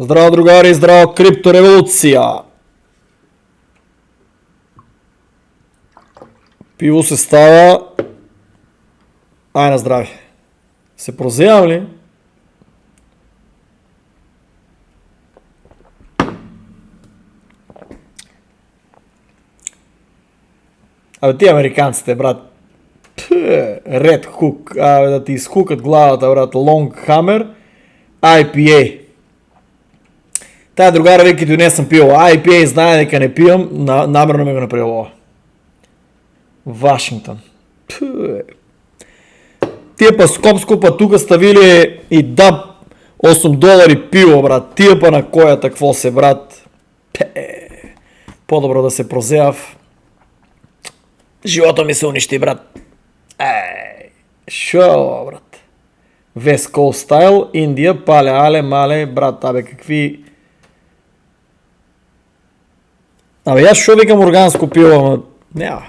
Здраво, другари, здраво, криптореволюция! Пиво се става... Ай на здраве. Се прозявам ли? Абе ти американците, брат. Red Hook. Абе да ти изхукат главата, брат. Long Hammer. IPA. Тая другара веки не съм пил. IPA знае дека не пиям. Намерно ме го направило. Вашингтон. Тия па скопско па тука ставили и да $8 пиво, брат. Тия па на коята какво се, брат. По-добро да се прозеяв. Живота ми се унищи, брат. Шо, брат. West Coast Style, Индия, пале, але, мале, брат, абе, какви... Абе, аз шо викам органско пиво, ама... Няма.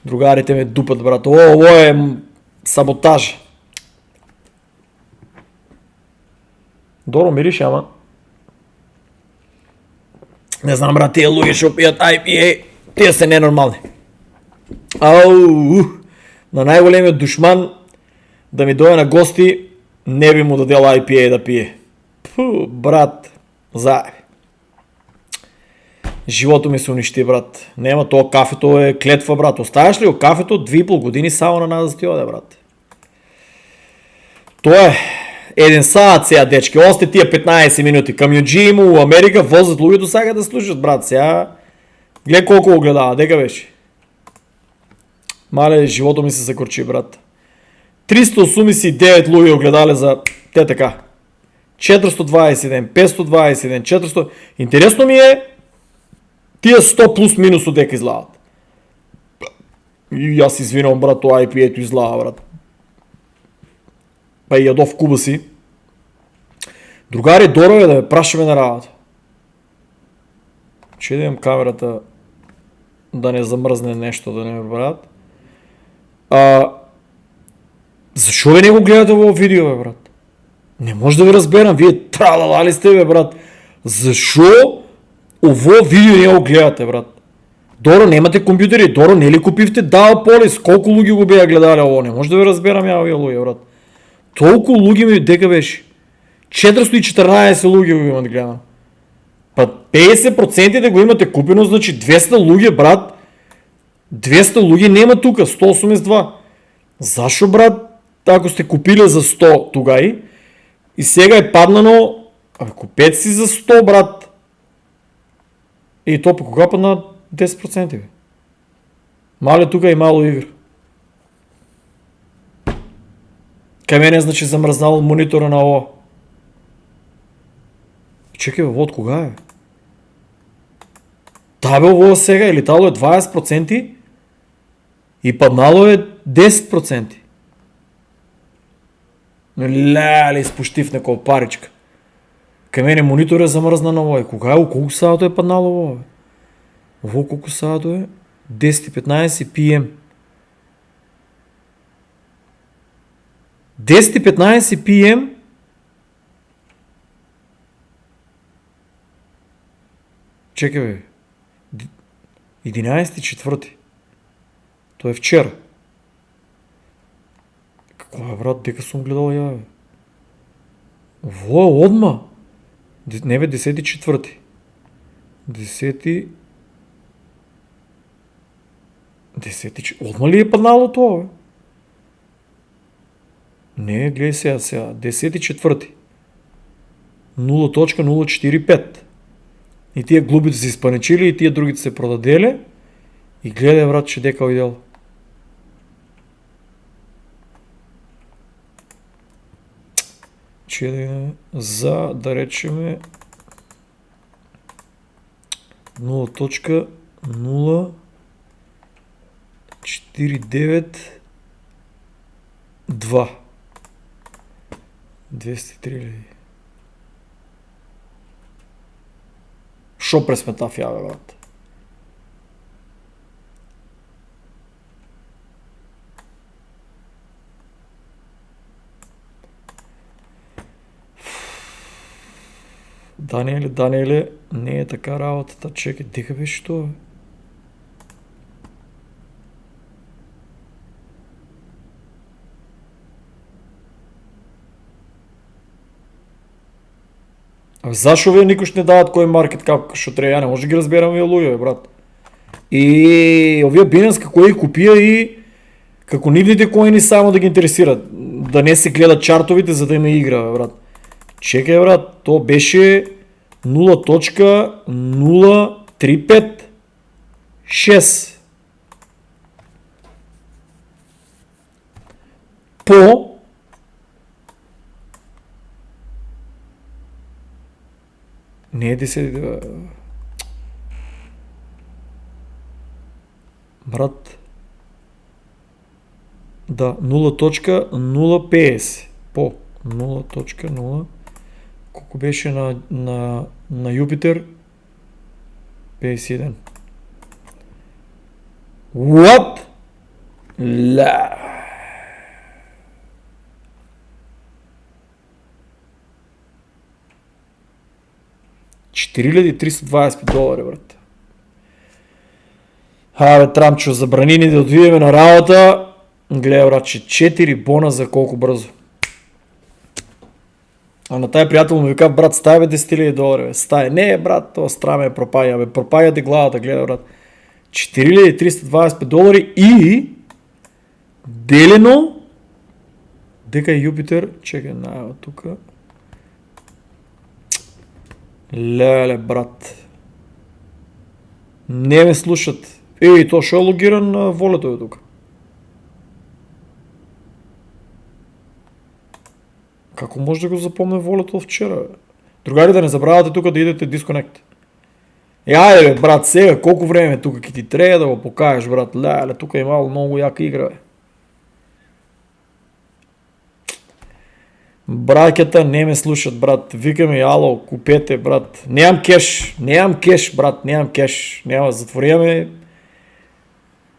Другарите ме дупат, брат. Ово е саботаж. Доро мирише, ама... Не знам, брат, тия луги шо пият IPA. Тия са ненормални. На най-големият душман да ми дойде на гости, не би му дадел IPA да пие. Брат, заеби. Живото ми се унищи, брат. Нема, то кафето е клетва, брат. Оставяш ли го кафето 2,5 години само на нас да ти оде, брат. То е един саат сега, дечки. Осте тия 15 минути. Към Юджи му Америка возят луги до сега да слушат, брат. Сега гледай колко огледава. Дека беше. Мале, живото ми се закорчи, брат. 389 луги огледали за... Те така. 421, 521, 400... Интересно ми е тия 100 плюс минус от дека излават. И аз извинявам, брат, то IP-ето излава, брат. Па и ядо в куба си. Другари, дорого е да ме прашаме на работа. Че да имам камерата да не замръзне нещо, да не ме брат. Защо ви не го гледате в видео, бе, брат? Не може да ви разберам, вие тралала ли сте, бе, брат? Защо ово видео не го гледате, брат? Доро, немате компютъри, Доро, не ли купивте Dal Polis? Колко луги го бея гледали, ово? Не може да ви разберам, я, вие луги, брат. Толкова луги ми дека беше. 414 луги го имат гледано. Па 50% да го имате купено, значи 200 луги, брат. 200 луги нема тука, 182. Защо, брат, ако сте купили за 100 тогай и сега е паднано, купете си за 100, брат. И то по кога падна 10%, бе? Мале тука и мало игра. Кай мене значи замръзнал монитора на ООО. Чекай, бе, от кога е? Да, бе, ООО сега е летало е 20% и паднало е 10%. Леле, изпущив на колпаричка. Кай мене монитор е замръзна на ООО. Кога е? Колко саато е паднало ООО, бе? ООО колко саато е? 10:15 PM. 10:15 PM. Чекай, бе. 11.4. То е вчера. Какво е, брат? Дека съм гледал я, бе? Во е одма. Не, бе, 10.4. 10... Одма ли е паднало това, бе? Не, гледай сега. 10.4. 0.045. И тия глубите се изпанечили и тия другите се продадели. И гледай, брат, че дека идел. Че за, да речеме 0.0492 203 ли? Шо пресметав я, бе, брат? Даниеле, не е така работата. Чекай, диха беше това, бе. Защо вие никой ще не дават кой маркет кап, що трябва, я не може да ги разбирам вие луѓе, бе, брат. И овие Binance како ги купија и како нивните коини само да ги интересират, да не се гледат чартовите за да има игра, бе, брат. Чекай, брат, то беше 0.0356 по не е 10, брат, да, 0.050 по 0.0, колко беше на Юпитер? 51. What? Ла. $4320, брат. Абе, Трамчо, забрани ни да отидеме на работа. Гледай, брат, че 4 бона за колко бързо. А на тая приятел му вика, брат, стай бе $10,000, бе. Стай. Не, брат, то страме пропая, бе. Пропая ти главата, гледай, брат. $4325 и делено. Дека е Юпитер. Чекай, на тука. Леле, брат. Не ме слушат. Ей, то шо е логиран на волето е тук. Како може да го запомня волето от вчера? Другари, да не забравяте тук да идете дисконект. Айде, бе, брат, сега колко време тук ки ти трябва да го покажеш, брат. Леле, тук е имало много яка игра, бе. Бракета не ме слушат, брат. Викаме, ало, купете, брат. Нямам кеш, брат, нямам кеш. Няма, затвориме.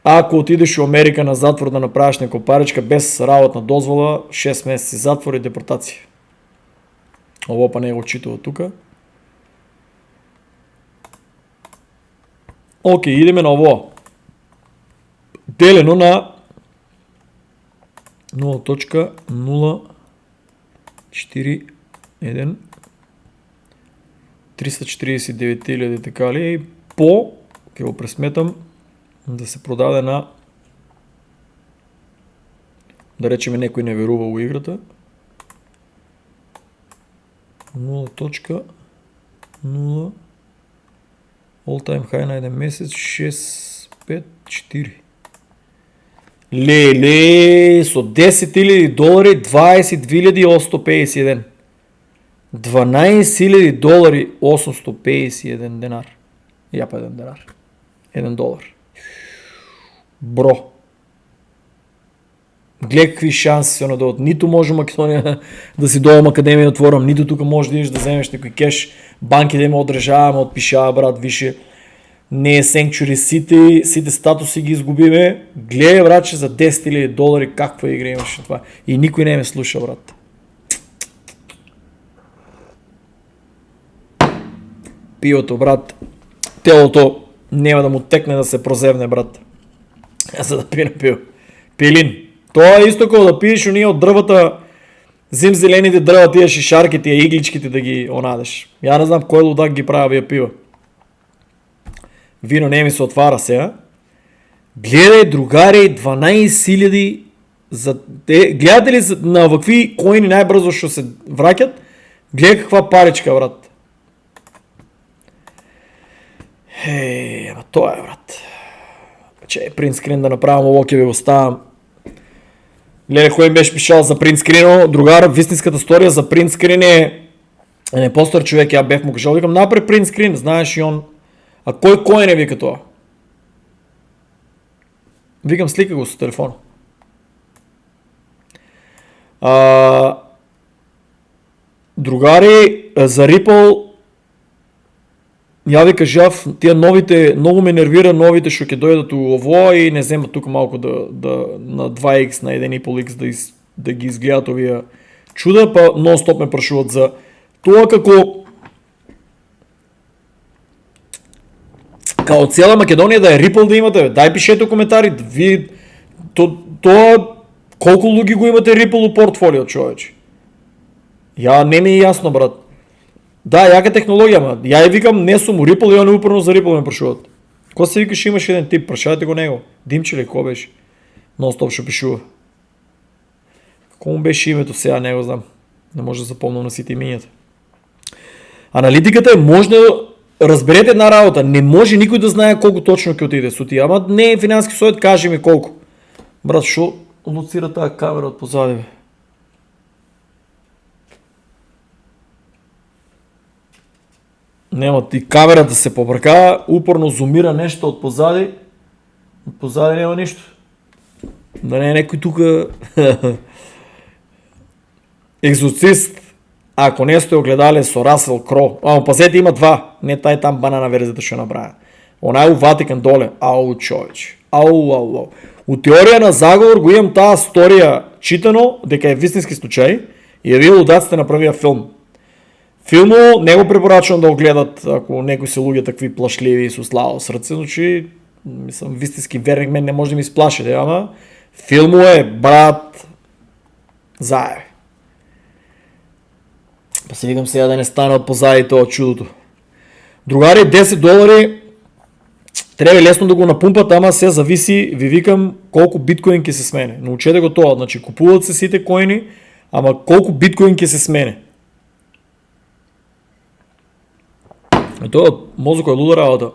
Ако отидеш у Америка на затвор да направиш някаква паричка без работна дозвола, 6 месеци затвор и депортация. Ово па не го читава тука. Окей, идеме на ово. Делено на 0.041 349 така ли и по, ќе го пресметам, да се продаде на, да речеме некој не верува у играта, 0.0 all time high на един месец 654. Леле, со $10,000 $22,851. $12,000 851 денар. Ја па 1 денар. $1. Бро. Гледай какви шанси се надават. Нито може Македония да си дојам академија отворам, нито тука може да идеш да вземеш некој кеш, банки да има одржаваме, отпишава, брат, више. Не е Sanctuary, сите статуси ги изгубиме. Гледай, брат, че за $10,000 каква игра имаше това. И никой не ме слуша, брат. Пивото, брат. Телото няма да му текне да се прозевне, брат. За да пие на пиво. Пилин. Това е исто като да пиеш уния от дървата, зимзелените дърва, тия шишарки, тия игличките да ги онадеш. Я не знам кой лудак ги прави вие пива. Вино не ми се отваря сега. Гледай, другари, 12,000 за... Гледате ли на какви коини най-бързо ще се вракят? Гледай каква паричка, брат. Ама това е, брат. Че принтскрин да направим локи ви оставам. Гледай, кой беше пишал за принтскрино. Другар, вистинската история за принтскрин е по-стар човек, я бех му кажал. Викам, напред принтскрин, знаеш и он. А кой не вика това? Викам, слика го с телефона. Другари, за Ripple, я ви кажа, тия новите, много ме нервира новите, що ке дойдат у ово и не вземат тук малко на 2x, на 1,5x да ги изгледат овия чуда, па нон-стоп ме прашуват за това како од цела Македонија да е Ripple да имате, бе. Дај пишете коментари, ви тоа колку луѓе го имате Ripple у портфолио, човече. Ја не ми е јасно, брат. Да, јака технологија, ма. Ја ја викам, не сум у Ripple и они упорно за Ripple ме прашуваат. Ко се викаш имаш еден тип, прашавате го него. Димче ли, ко беше? Нон-стоп што пишува. Кому беше името сега, не го знам. Не може да запомнам на сите имењата. Аналитиката е можна, разберете една работа, не може никој да знае колку точно ќе отиде со тие, ама не е финансиски совет, кажи ми колку. Брат, шо луцира таа камера од позади, бе? Нема, и камерата се побркава, упорно зумира нешто од позади. Од позади нема ништо. Да не е некој тука екзорцист. Ако не сте огледале со Расел Кро, пазете има два, не тај там банана верзията што направи. Онај у Ватикан доле, ау човеч, ау. У теорија на заговор го имам таа сторија читано дека е вистински случај и ја вие лудаците направија филм. Филмот не го препорачувам да го гледат ако некои се луѓе такви плашливи и со слабо срце, значи мислам вистински верник мен не може да ми сплашите, ама филмот е брат заеб. Па се викам сега да не стане од позади тоа чудото. Другари, $10 треба лесно да го напумпат, ама се зависи, ви викам, колку биткоин ќе се смене. Научете го тоа, значи купуваат се сите коини, ама колку биткоин ќе се смене. И тоа мозокот е луда работа.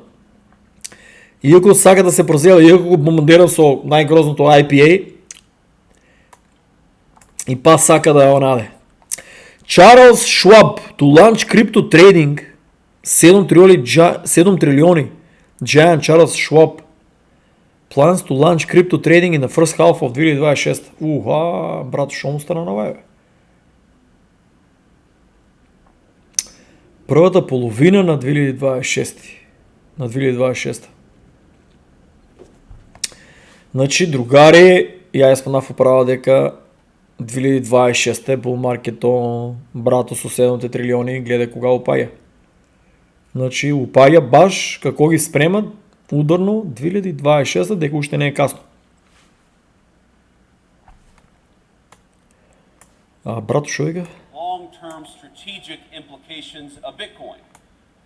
Иако сака да се прозела, иако го бомбардирам со најгрозното IPA, и па сака да ја онаде. Charles Schwab to launch crypto trading 7 трилиони. Giant Charles Schwab plans to launch crypto trading in the first half of 2026. Брат, шо му стана на вајбе? Првата половина на 2026. Значи, другари, ја спомнав управа дека 2026 е bull маркето, брато со 7 трилиони, гледа кога упаја. Значи, упаја баш како ги спремат ударно 2026 дека уште не е касно. Брато, шо вика? Long-term strategic implications of Bitcoin.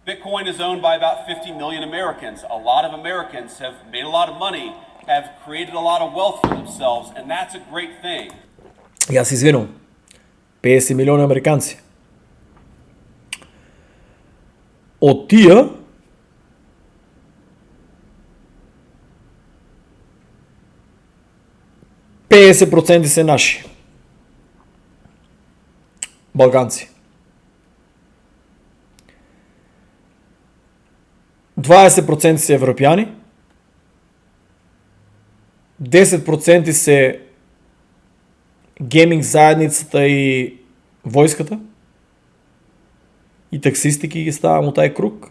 Bitcoin is owned by about 50 million Americans. A lot of Americans have made a lot of money, have created a lot of wealth for themselves, and that's a great thing. Јас извинувам. 50 милиони американци. Од тие 50% се наши. Балканци. 20% се европјани. 10% се гейминг заедницата и војската. И таксисти ги ставам у тај круг.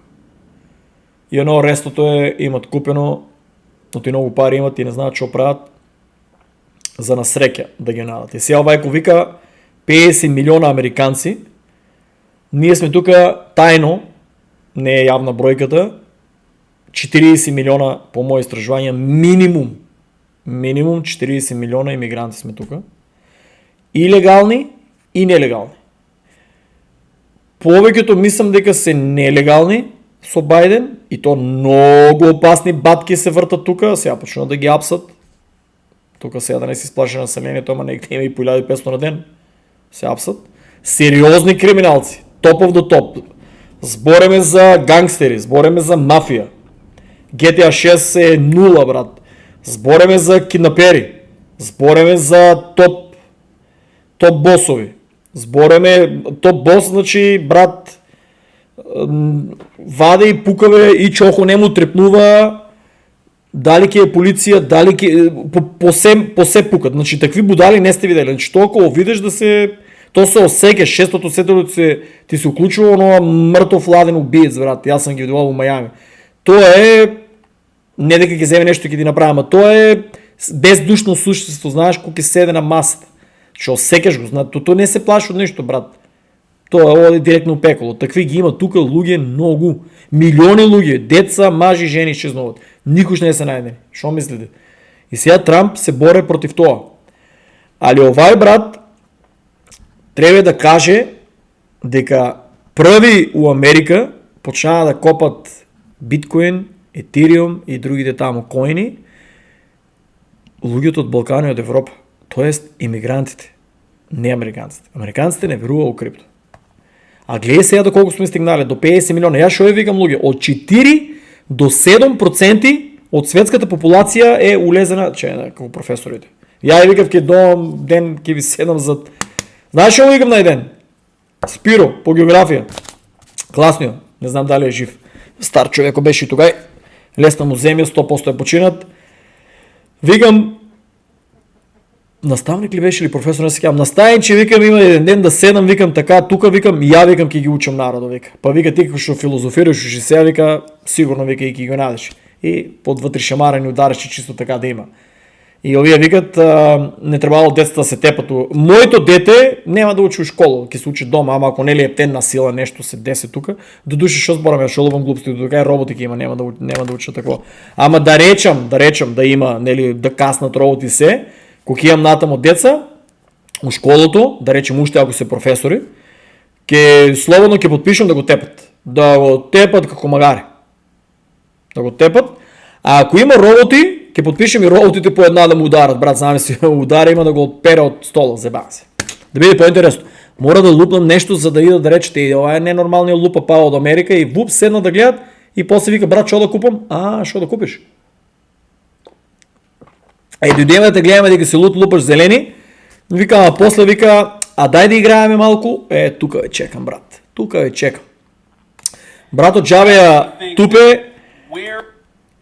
И едно рестото имат купено, но ти многу пари имат и не знаат што прават за насреќа да ги надат. И сега овајко вика 50 милиона американци. Ние сме тука тајно, не е јавна бројката, 40 милиона по моје истражување минимум 40 милиона имигранти сме тука. И легални и нелегални. Повеќето мислам дека се нелегални со Бајден и то многу опасни батки се вртат тука, сега почнуваат да ги апсат. Тука сега да не се сплаши населението, ама некој има и по 1500 на ден. Се апсат. Сериозни криминалци, топ of the топ. Збореме за гангстери, збореме за мафија. GTA 6 е нула, брат. Збореме за киднапери. Збореме за топ босови. Збореме топ бос, значи брат ваде и пукаве и чохо не му трепнува. Дали ќе е полиција, дали ќе по се пукат. Значи такви будали не сте видели. Значи тоа кога видиш да се то се осеќа, шестото сетото ти се уклучува онова мртов ладен убиец, брат. Јас сам ги видувал во Мајами. Тоа е не дека ќе земе нешто ќе ти направи, ама тоа е бездушно суштество, знаеш, кој ќе седе на масата. Што осеќаш го, знаеш, тоа не се плаши од ништо, брат. Тоа оди директно у пеколо. Такви ги има тука луѓе многу. Милиони луѓе, деца, мажи, жени исчезнуват. Никош не се најдени. Шо мислите? И сега Трамп се боре против тоа. Али овај брат треба да каже дека први у Америка почнаа да копат биткоин, етериум и другите таму коини луѓето од Балкана и од Европа. Тоест имигрантите, не американците. Американците не веруваа у крипто. А гледај сега до колку сме стигнале, до 50 милиона. Јас што ја викам луѓе, од 4 до 7% од светската популација е улезена, како професорите. Ја ја викав ке доам ден ке ви седам зад. Знаеш што викам нај ден? Спиро по географија. Класно, не знам дали е жив. Стар човеко беше и тугај. Лесна му земја, 100% е починат. Викам, наставник ли беше или професор, не се сеќавам. Наставниче, викам, има еден ден да седам, викам така, тука викам, ја викам ќе ги учам народот, вика. Па вика ти како што филозофираш уши сега, вика, сигурно вика и ќе ги надеш. И под вътре шамарани ударачи чисто така да има. И овие викат не требало децата да се тепат. Моето дете нема да учи у школа, ќе се учи дома, ама ако нели е тенна сила нешто се деси тука, до душе што збораме, што ловам глупости, до така роботи ќе има, нема да учи такво. Ама да речам да има, нели да каснат роботи се, кога имам натамо деца у школото, да речем уште ако се професори, ќе слободно ќе потпишам да го тепат. Да го тепат како магаре. Да го тепат. А ако има роботи, ќе потпишем и роботите по една да му ударат. Брат, знаме си, удари има да го отпере од стола, зебам се. Да биде поинтересно. Мора да лупнам нешто за да ида да речете, ова е ненормалниот лупа паа од Америка и вуп седна да гледат и после вика, брат, што да купам? Што да купиш? Дојдеме да гледаме дека се лупаш зелени, вика, а после вика, дај да играеме малку, тука ве чекам, брат. Тука ве чекам. Брато джабе ја тупе.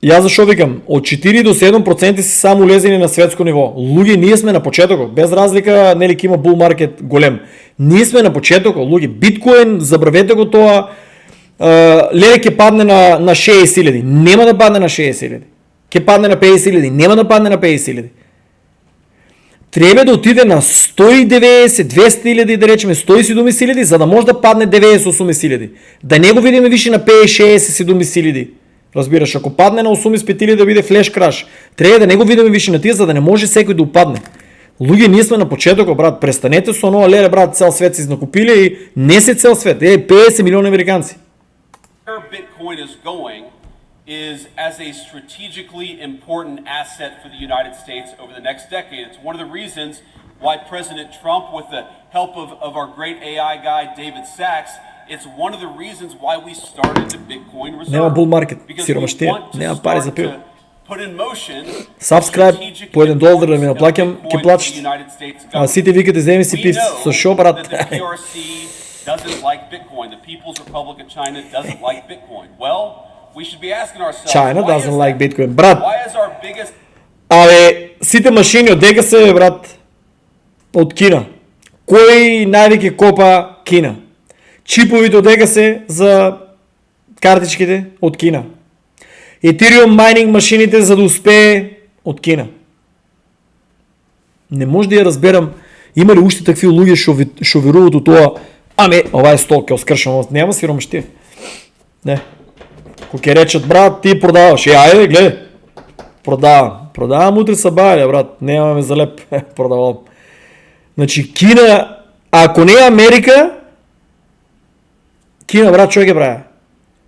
Јас зашо викам, од 4 до 7% се само улезени на светско ниво. Луѓе, ние сме на почетокот, без разлика, нели ќе има бул маркет голем. Ние сме на почетокот, луѓе, биткоин, забравете го тоа, леле ќе падне на 60.000, нема да падне на 60.000. Ќе падне на 50.000, нема да падне на 50.000. Треба да отиде на 190, 200.000, да речеме 170.000, за да може да падне 90-80.000. Да не го видиме више на 50-60-70.000. Разбираш, ако падне на 85.000 да биде флеш краш, треба да не го видиме више на тие, за да не може секој да упадне. Луѓе, ние сме на почетокот, брат, престанете со оноа, леле, брат, цел свет се изнакупиле и не се цел свет, 50 милиони американци. Where Bitcoin is going is as a strategically important asset for the United States over the next decade. It's one of the reasons why President Trump, with the help of our great AI guy, David Sachs, it's one of the reasons why we started the Bitcoin reserve. Нема bull market, Because сиромаштија, we want to нема пари за start пиво. to put in motion Subscribe, strategic по $1 да ми influence наплаќам, of ќе Bitcoin плачете. to the United States А government. сите викате земи си We пис, know со шо, брат? that the PRC doesn't like Bitcoin. The People's Republic of China doesn't like Bitcoin. Well, we should be asking ourselves, China why doesn't is like that? Bitcoin. Брат, Why is our biggest сите машини од дека се, брат, од Кина. Кој највеќе копа Кина? Чиповите од дека се за картичките од Кина. Ethereum майнинг машините за да успее од Кина. Не може да ја разберам, има ли уште такви луѓе што веруваат у тоа, ова е стол, ќе оскршам, нема сиромаштија. Не. Кога ќе речат, брат, ти продаваш, ајде, гледај. Продавам утре са бајле, брат, немаме за леп, продавам. Значи, Кина, ако не е Америка, Кина, брат, што ќе прави?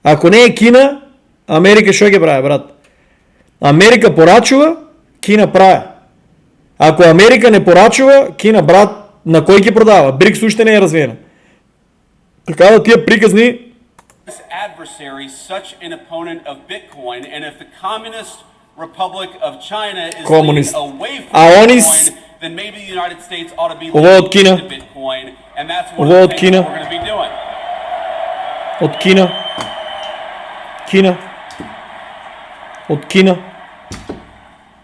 Ако не е Кина, Америка што ќе прави, брат? Америка порачува, Кина прави. Ако Америка не порачува, Кина, брат, на кој ќе продава? БРИКС уште не е развиена. Така да тие приказни this adversary such an opponent of Bitcoin, and if the Communist Republic of China is Communist. leading away from А они Bitcoin, then maybe the United States ought to be Ова од leading Кина. into Bitcoin, and that's one Ова of од the things Кина. that we're going to be doing. од Кина.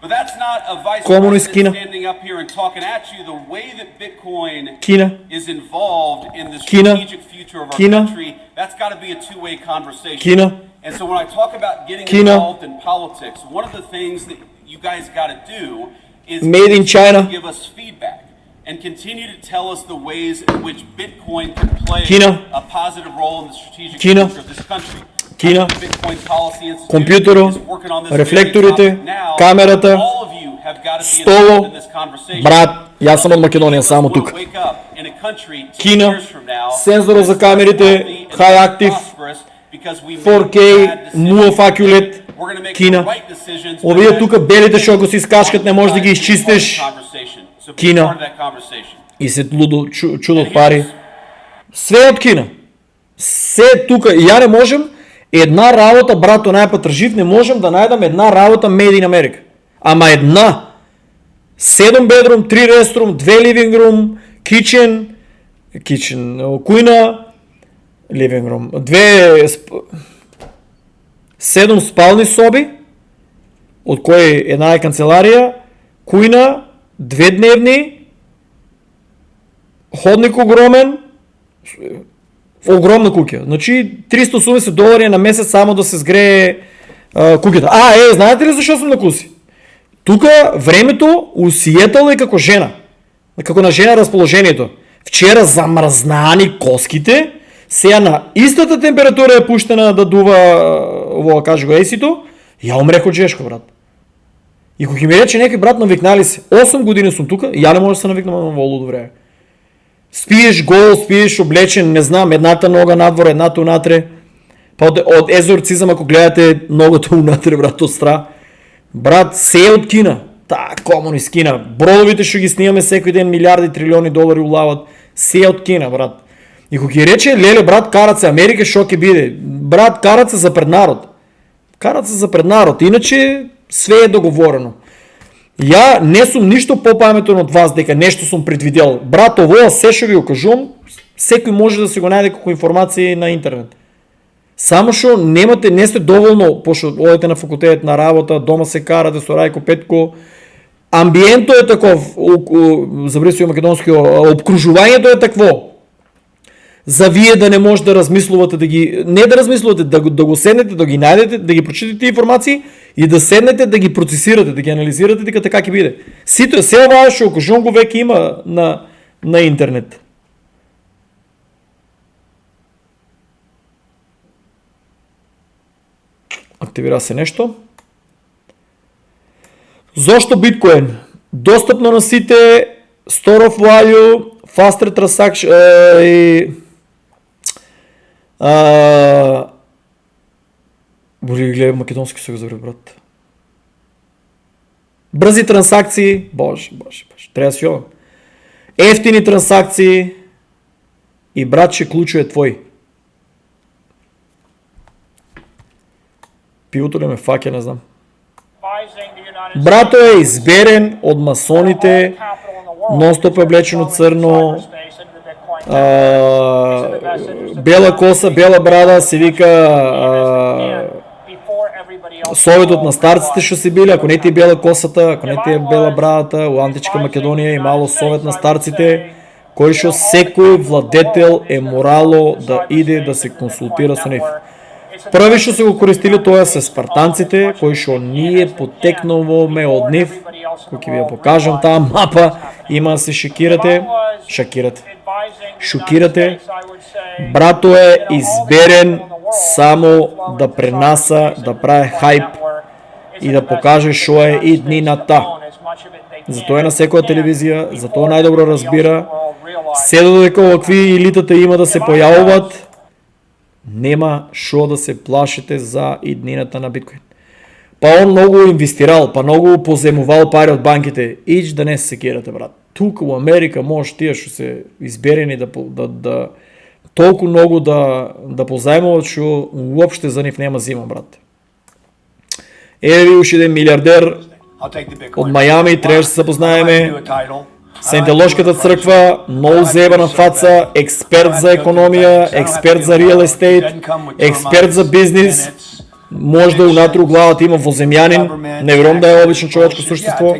But that's not a vice Communist president Kina. standing up here and talking at you. The way that Bitcoin Kina. is involved in the Kina. strategic future of our Kina. country, that's got to be a two-way conversation. Kina. And so when I talk about getting Kina. involved in politics, one of the things that you guys got to do is Made in China. give us feedback. and continue to tell us the ways in which Bitcoin can play Kina. a positive role in the strategic Kina. future of this country. Kina. The Bitcoin Policy Institute Компјутерот, is working on this very рефлекторите, topic now. камерата, All of you have got to be столо, involved in this conversation. брат, јас сам од Македонија, само Let's тука. wake up in a country 10 Кина, years from now сензорот за камерите, healthy and high active, prosperous because we made 4K, bad decisions. муав акулет, We're gonna make Кина. the right decisions, but Овие that- тука белите што ако се искачкат не можеш да ги изчистиш. Conversation. So be Кина. part of that conversation. И се лудо чудот пари. Све од Кина. Се тука. Ја не можем една работа, брато, најпат жив, не можем да најдам една работа made in America. Ама една. 7 bedroom, 3 restroom, 2 living room, kitchen, кујна, living room, 7 спални соби, од кои една е канцеларија, кујна, 2 дневни, ходник огромен, огромна куќа. Значи $380 на месец само да се згрее куќата. Знаете ли зашо сум на куси? Тука времето у Сиетл е како жена. Како на жена расположението. Вчера замрзнани коските, сега на истата температура е пуштена да дува ово, каже го есито, ја умрех од жешко, брат. И кога ми рече некој брат, навикнали се. 8 години сум тука, ја не може да се навикнам на во лудо време. Спиеш гол, спиеш облечен, не знам, едната нога надвор, едната унатре. Па од езорцизам, ако гледате ногото унатре, брат, од стра. Брат, се од Кина. Комунист Кина. Бродовите што ги снимаме секој ден, милиарди, трилиони долари улават. Се од Кина, брат. И кога ги рече, леле, брат, карат се Америка, шо ќе биде? Брат, карат се за пред народ. Карат се за пред народ. Иначе, све е договорено. Ја не сум ништо попаметен од вас дека нешто сум предвидел. Брат, ово се што ви го кажувам, секој може да се го најде како информација на интернет. Само што не сте доволно, пошто одите на факултет, на работа, дома се карате со Рајко Петко, амбиентот е таков, забрисува македонскиот, обкружувањето е такво. За вие да не може да размислувате, да го седнете, да ги најдете, да ги прочитате информации и да седнете да ги процесирате, да ги анализирате дека така ќе биде. Сите се ова што кажувам го веќе има на интернет. Активира се нешто. Зошто биткоин? Достапно на сите, store of value, faster transaction Боли гледам македонски се го забрав, брат. Брзи трансакции, боже, треба да си јовам. Ефтини трансакции и братче клучо е твој. Пивото ли ме факе, не знам. Брато е изберен од масоните, нон-стоп е облечено црно, бела коса, бела брада, се вика советот на старците што се биле, ако не ти е бела косата, ако не ти е бела брадата, у античка Македонија имало совет на старците, кој што секој владетел е морало да иде да се консултира со нив. Први што се го користиле тоа се спартанците, кои што ние потекнуваме од нив, кој ќе ви ја покажам таа мапа, има се шокирате. Брато е изберен само да пренаса, да прави хајп и да покаже што е иднината. Затоа е на секоја телевизија, затоа најдобро разбира. Се додека овакви елитата има да се појавуваат, нема шо да се плашите за иднината на биткоин. Па он многу инвестирал, па многу поземувал пари од банките. Ич да не се секирате, брат. Тука у Америка може тие што се изберени да толку многу да позајмуват што уопште за нив нема зима, брат. Еве ви уште еден милиардер од Мајами, треба да се запознаеме. Сајнтелошката црква, многу заебана фаца, експерт за економија, експерт за реал естейт, експерт за бизнис, може да унатре главата има воземјанин, не верувам да е обично човечко суштество.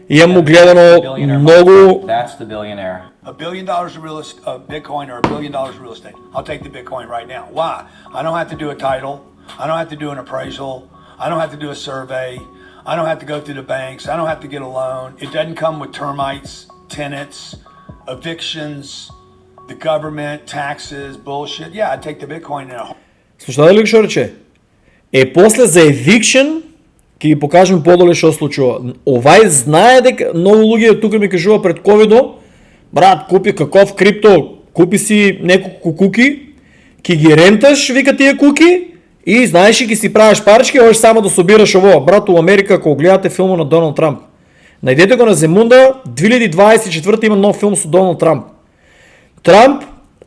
Имам му гледано многу. $1 billion of Bitcoin or $1 billion of real estate. I'll take the Bitcoin right now. Why? I don't have to do a title. I don't have to do an appraisal. I don't have to do a survey. I don't have to go through the banks. I don't have to get a loan. It doesn't come with termites. tenants, evictions, the government, taxes, bullshit. Yeah, I'd take the Bitcoin now. Слушате ли што рече? После за eviction ќе ги покажем подоле што случува. Овај знае дека многу луѓе тука ми кажува пред ковидо, брат, купи каков крипто, купи си неколку куки, ќе ги ренташ, вика тие куки, и знаеш и ќе си правиш парички, можеш само да собираш ово. Брат, у Америка, ако гледате филма на Доналд Трамп, најдете го на Земунда, 2024 има нов филм со Доналд Трамп. Трамп,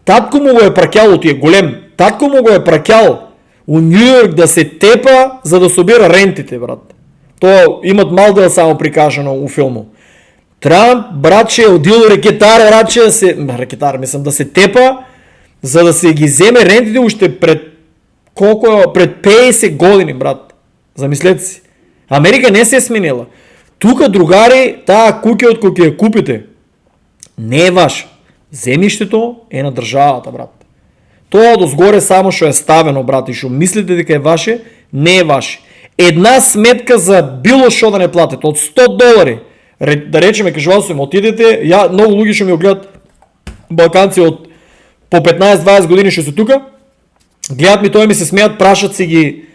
татко му го е пракял, тие голем, татко му го е пракял у Нью Йорк да се тепа за да собира рентите, брат. То имат мал дел само прикажано у филму. Трамп, братче, одил рекетар, братче, да се тепа, за да се ги вземе рентите още пред 50 години, брат. Замислете си. Америка не се е сменила. Тука, другари, тая куки от кои я купите, не е ваша. Земјиштето е на државата, брат. Тоа дозгоре само што е ставено, брат, и што мислите дека е ваше, не е ваше. Една сметка за било што да не платите, од $100, да речеме, кажувал сум, отидете, многу луѓе што ми огледат, балканци од по 15-20 години што се тука, гледат ми тоа ми се смеат, прашат си ги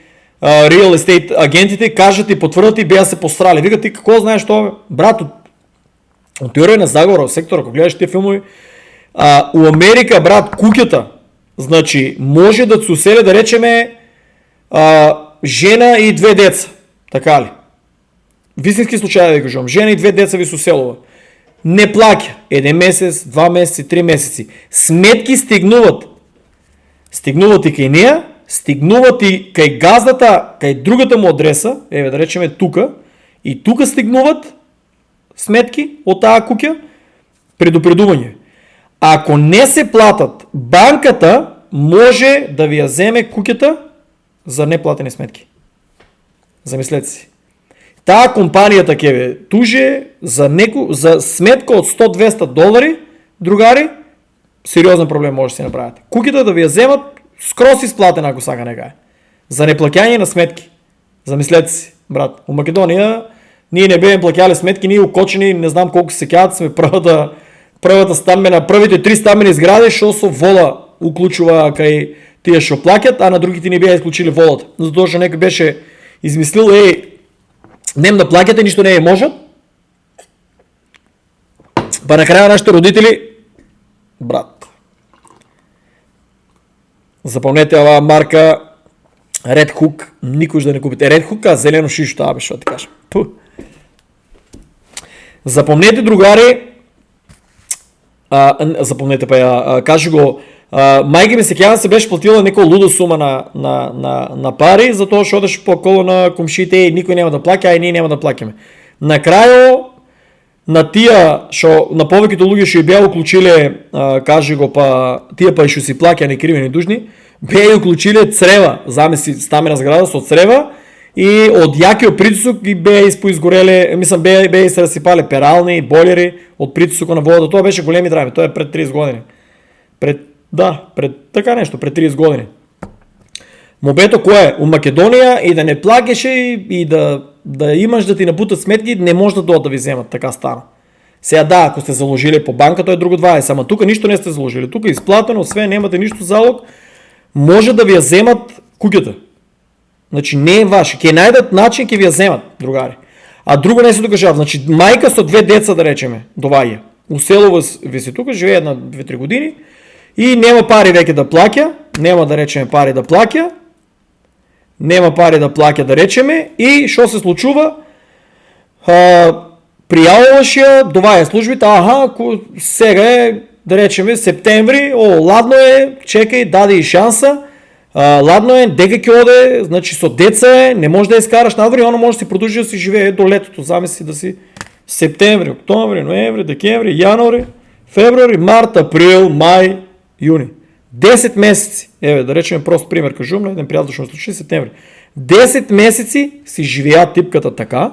real estate агентите, кажат и потврдат и беа се пострали. Вика, ти како знаеш тоа? Брат, од теорија на заговора, сектора, ако гледаш тие филмови, у Америка, брат, куќата, значи, може да се уселе, да речеме, жена и 2 деца. Така ли? Вистински случаи да ви кажувам. Жена и 2 деца ви се уселува. Не плаќа. 1 месец, 2 месеци, 3 месеци. Сметки стигнуват. Стигнуват и кај неја, стигнуват и кај газдата, кај другата му адреса, еве да речеме тука, и тука стигнуват сметки од таа куќа, предупредување. Ако не се платат, банката може да ви ја земе куќата за неплатени сметки. Замислете си. Таа компанијата ќе ве туже за сметка од $100-200, другари, сериозен проблем може да си направите. Куќата да ви ја земат скрос исплатена, ако сака нека е. За неплаќање на сметки. Замислете си, брат. У Македонија ние не беме плаќале сметки, ние укочени, не знам колку се сеќават, сме првата стамбена, првите 3 стамбени згради што со вода уклучува кај тие што плаќат, а на другите не беа исклучили водата. Затоа што некој беше измислил, нем да плаќате, ништо не е можат. Па на краја нашите родители, брат, запомнете оваа марка Red Hook, никош да не купите. Red Hook, а зелено шишто, абе што ти кажам. Запомнете, другари, запомнете па ја, кажи го, мајка ми сеќавам се беше платила некоја луда сума на пари, затоа што одеше по коло на комшите и никој нема да плаќа, а и ние нема да плаќаме. На крајо, на тие што на повеќето луѓе што ја беа уклучиле, кажи го, па тие па и што си плаќа некривени дужни, беа уклучиле црева, замисли стамена зграда со црева, и од јакиот притисок ги беа изгореле, мислам беа се расипале перални, бойлери од притисокот на водата. Тоа беше големи драми, тоа е пред 30 години. Пред така нешто, пред 30 години. Мобето кој е? У Македонија и да не плаќаше и да имаш да ти напутат сметки, не може да дојдат да ви земат, така стана. Сега да, ако сте заложили по банка, тоа е друго 20, ама тука ништо не сте заложили. Тука е исплатено, све, немате ништо залог, може да ви ја земат куќата. Значи не е ваше, ќе најдат начин ќе ви ја земат, другари. А друго не се докажав, значи мајка со 2 деца да речеме, доваѓа. Уселува ви се тука, живее на 2-3 години и нема пари веќе да плаќа, нема да речеме пари да плаќа, да речеме, и што се случува? Пријавуваш ја, доваѓа службите, сега е, да речеме, септември, ладно е, чекај, даде и шанса, ладно е, дека ќе оде, значи со деца е, не може да ја искараш надвор и оно може да си продолжи да си живее до летото, замисли да си септември, октомври, ноември, декември, јануари, февруари, март, април, мај, јуни. 10 месеци, еве да речеме прост пример, кажувам на еден пријател што ме случи септември. 10 месеци си живеа типката така,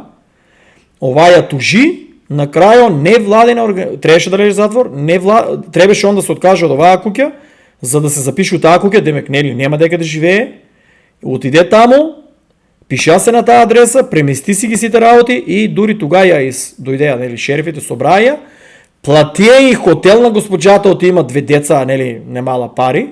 оваа ја тужи, на крајо невладина организација, требаше да лежи затвор, требаше он да се откаже од оваа куќа, за да се запише у таа куќа, демек нели нема дека да живее, отиде таму, пиша се на таа адреса, премести си ги сите работи и дури тога ја дојдеа, нели, шерифите собраја, Платия и хотел на госпожата от има 2 деца, нели, немала пари.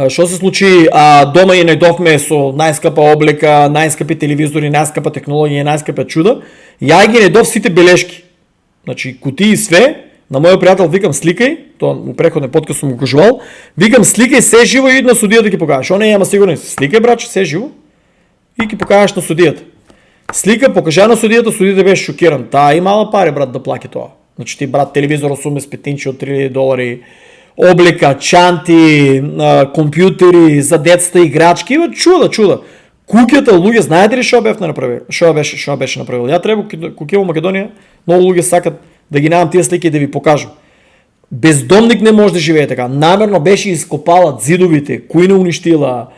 Що се случи? Дома и најдовме со најскапа облека, најскапи телевизори, најскапа технологија, најскапа чуда. Ја ги најдов сите белешки. Значи, кутии све, на мојот пријател викам сликај, тоа у преходен подкаст сум го кажувал, викам сликај се живо и на судијата да ги покажеш. Он ама сигурно сликај браче се живо и ги покажеш на судијата. Слика покажа на судијата, судијата беше шокиран. Таа имала пари брат да плаќа тоа. Значи ти брат телевизор 85 инчи од $3000, облека, чанти, компјутери за децата, играчки, има чуда. Куќата луѓе, знаете ли што бев направил? Што беше направил? Ја треба куќе во Македонија, многу луѓе сакат да ги најдам тие слики и да ви покажам. Бездомник не може да живее така. Намерно беше ископала зидовите, кои не уништила,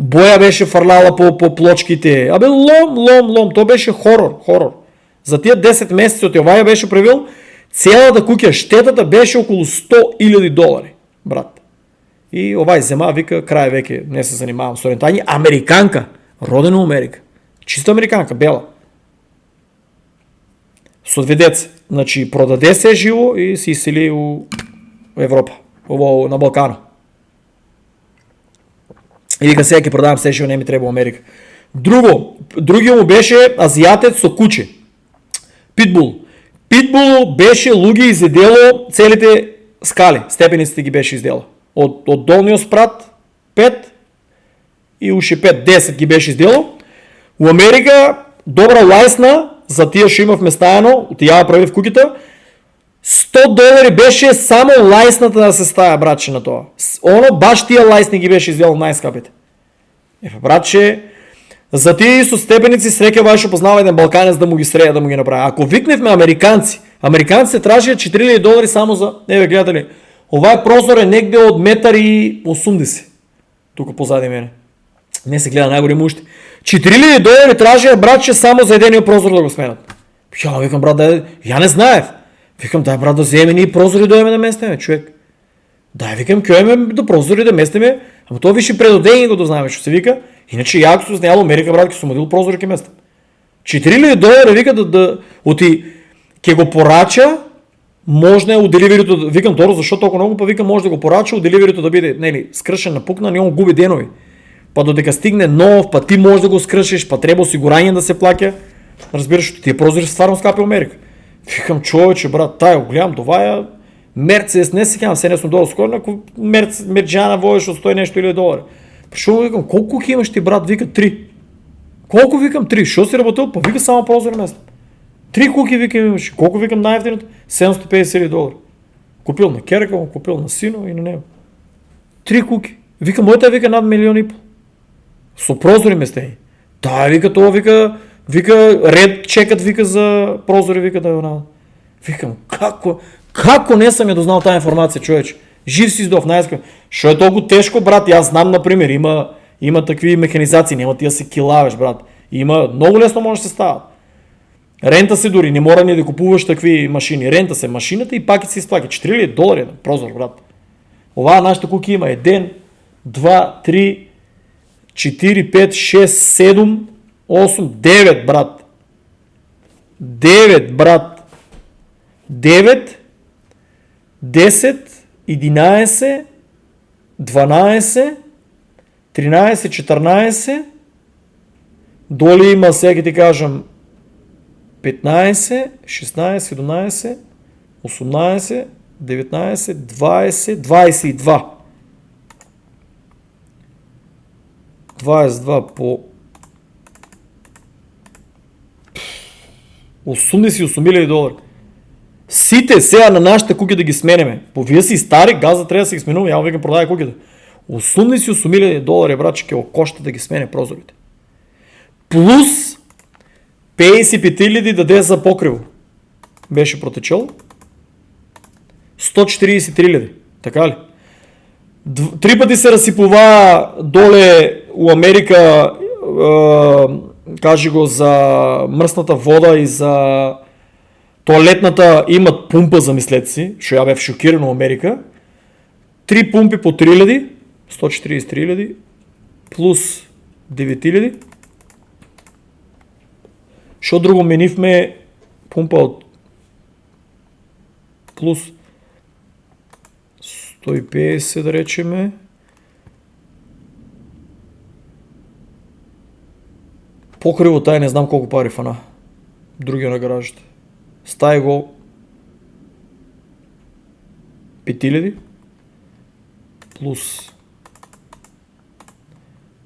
боја беше фрлала по плочките. Абе лом, тоа беше хорор. За тие 10 месеци од овај беше правил, целата куќа штетата беше околу $100,000, брат. И овај зема вика крај веќе не се занимавам со рентање, американка, родена во Америка. Чисто американка, бела. Со 2 деца. Значи продаде се живо и се исели у Европа, на Балкана. И вика сега ќе продавам се живо, не ми треба во Америка. Другиот му беше азиатец со куче. Питбул беше луѓе изедело целите скали, степениците ги беше издело. Од долниот спрат 5 и уши 5, 10 ги беше издело. У Америка добра лајсна, за тие што имавме стајано, ја прави в куќата, $100 беше само лајсната да се стаја, братче, на тоа. Оно баш тие лајсни ги беше издело најскапите. Братче, за тие со степеници среќа баш познава еден балканец да му ги среја, да му ги направи. Ако викневме американци се тражија $4,000 само за, гледате ли, овај прозор е негде од 1,80 м. Тука позади мене. Не се гледа најгори мушти. $4,000 тражија, братче, само за едениот прозор да го сменат. Ја викам, брат, ја не знаев. Викам, дај брат да земе ние прозори да да местиме, човек. Дај викам, кјоеме до прозори да местиме, ама тоа више предодење го да знаеме што се вика. Иначе ја ако сум знаел Америка, брат, ќе сум одил прозори ќе местам. $4,000 вика да оти ќе го порача, можна е у деливерито, викам добро, зашто толку многу, па викам може да го порача у деливерито да биде, нели, скршен, напукнан и он губи денови. Па додека стигне нов, па ти можеш да го скршиш, па треба осигурање да се плаќа. Разбираш, што тие прозори се стварно скапи во Америка. Викам, човече, брат, тај го гледам, това Мерцедес, не сеќавам се, не сум долу скоро, ако Мерджана воеш од 100 нешто $1,000. Па шо викам, колку ќе имаш ти, брат? Вика 3. Колку викам 3? Шо си работил? Па вика само прозори местам. 3 куки викам имаш. Колку викам најефтиното? $750. Купил на керка, купил на сино и на него. 3 куки. Вика, мојата вика над 1,5 милиони. Со прозори местења. Да, вика тоа, вика ред чекат, вика за прозори, вика да ја нада. Викам, како не сам ја дознал таа информација, човече? Жив си здов, најскап. Шо е толку тешко, брат? Јас знам, например, има такви механизации, нема ти да се килавеш, брат. Има, многу лесно може да се стават. Рента се дури, не мора ни да купуваш такви машини. Рента се машината и пак се исплаќа. $4,000 на прозор, брат. Оваа нашата куки има 1, 2, 3, 4, 5, 6, 7, 8, 9, брат. 9, брат. 9, 10, 11, 12, 13, 14, доли има, сега ти кажам, 15, 16, 17, 18, 19, 20, 22. 22 по $88,000. Сите сега на нашите куки да ги сменеме. По вие си стари, газа треба да се ги сменува, ја викам продај куките. $88,000, братче, ќе го кошта да ги смене прозорите. Плюс 55,000 даде за покриво. Беше протечел. 143,000. Така ли? 3 пати се разсипува доле у Америка, кажи го, за мрсната вода и за тоалетната, имат пумпа, замислете си, што ја бев шокиран у Америка. 3 пумпи по 3,000, 143,000, плюс 9,000. Што друго менивме, пумпа од плюс 150 да речеме. Покриво тај не знам колку пари фана. Другиот на гаражите. Стај го 5000 плюс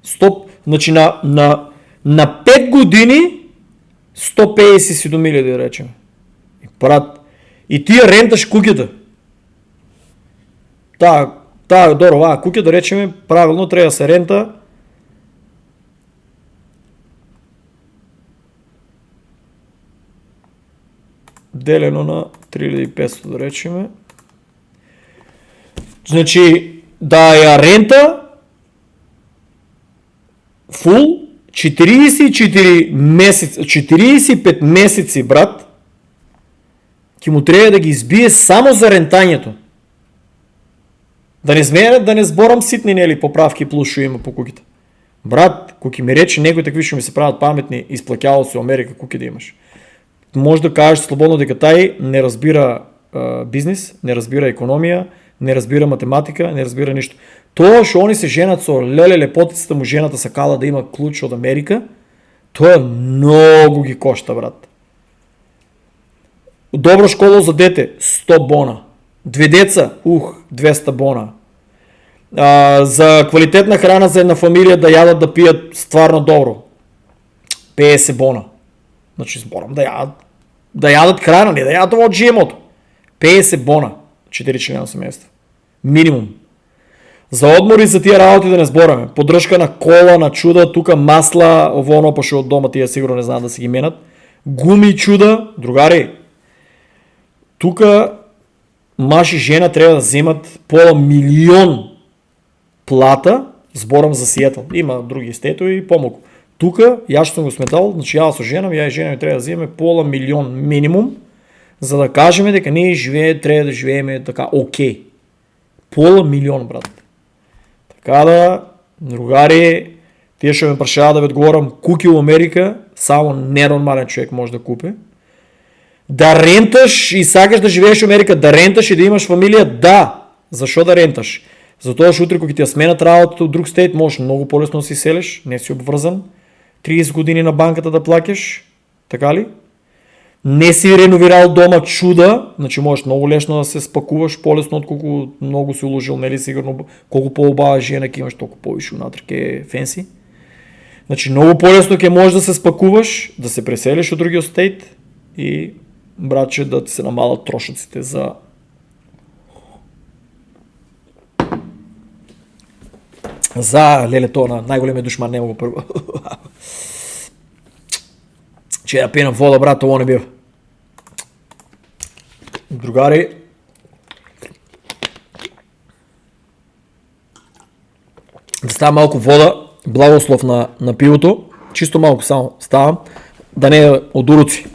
100, значи на 5 години 157.000 да речеме. И брат, и тие ренташ куќата. Добро, куќа да речеме правилно треба да се рента делено на 3500 да речеме. Значи да ја рента фул 44 месеци, 45 месеци, брат, ќе му треба да ги избие само за рентањето. Да не зборам ситни нели поправки плюс што има по куќите. Брат, кој ќе ми рече некој такви што ми се прават паметни, исплаќавал се во Америка куќи да имаш. Може да кажеш слободно дека тај не разбира бизнис, не разбира економија, не разбира математика, не разбира ништо. Тоа што они се женат со леле лепотицата му жената сакала да има клуч од Америка, тоа многу ги кошта, брат. Добро школо за дете 100 бона. 2 деца, 200 бона. За квалитетна храна за една фамилија да јадат да пијат стварно добро 50 бона. Значи зборам да јадат храна, не да јадат од GMO-то. 50 бона, 4 члена семејство. Минимум. За одмори за тие работи да не збораме. Поддршка на кола, на чуда, тука масла, ово оно, пошто од дома тие сигурно не знаат да се ги менат. Гуми чуда, другари. Тука маж и жена треба да земат пола милион плата, зборам за Сиетл. Има други стетови и помалку. Тука, јас што сум го сметал, значи ја со жена и жена ми треба да земеме пола милион минимум, за да кажеме дека ние треба да живееме така окей. Пола милион, брат. Така да, другари, тие што ме прашаат да ви одговорам, куќи во Америка, само ненормален човек може да купи. Да ренташ и сакаш да живееш во Америка, да ренташ и да имаш фамилија, да. Зашо да ренташ? Затоа што утре кога ќе ти ја сменат работата од друг стейт, можеш многу полесно да се селиш, не си обврзан. 30 години на банката да плаќаш, така ли? Не си реновирал дома чуда, значи можеш многу лесно да се спакуваш, полесно отколку многу си уложил, нели сигурно колку поубава жена ќе имаш толку повише унатре ке фенси. Значи многу полесно ќе можеш да се спакуваш, да се преселиш од другиот стейт и братче да ти се намалат трошоците за леле тоа на најголемиот душман нема го прво. Че ја пенам вода, брат, ово не бива. Другари, да ставам малку вода, благослов на пивото, чисто малку само ставам, да не е од уруци.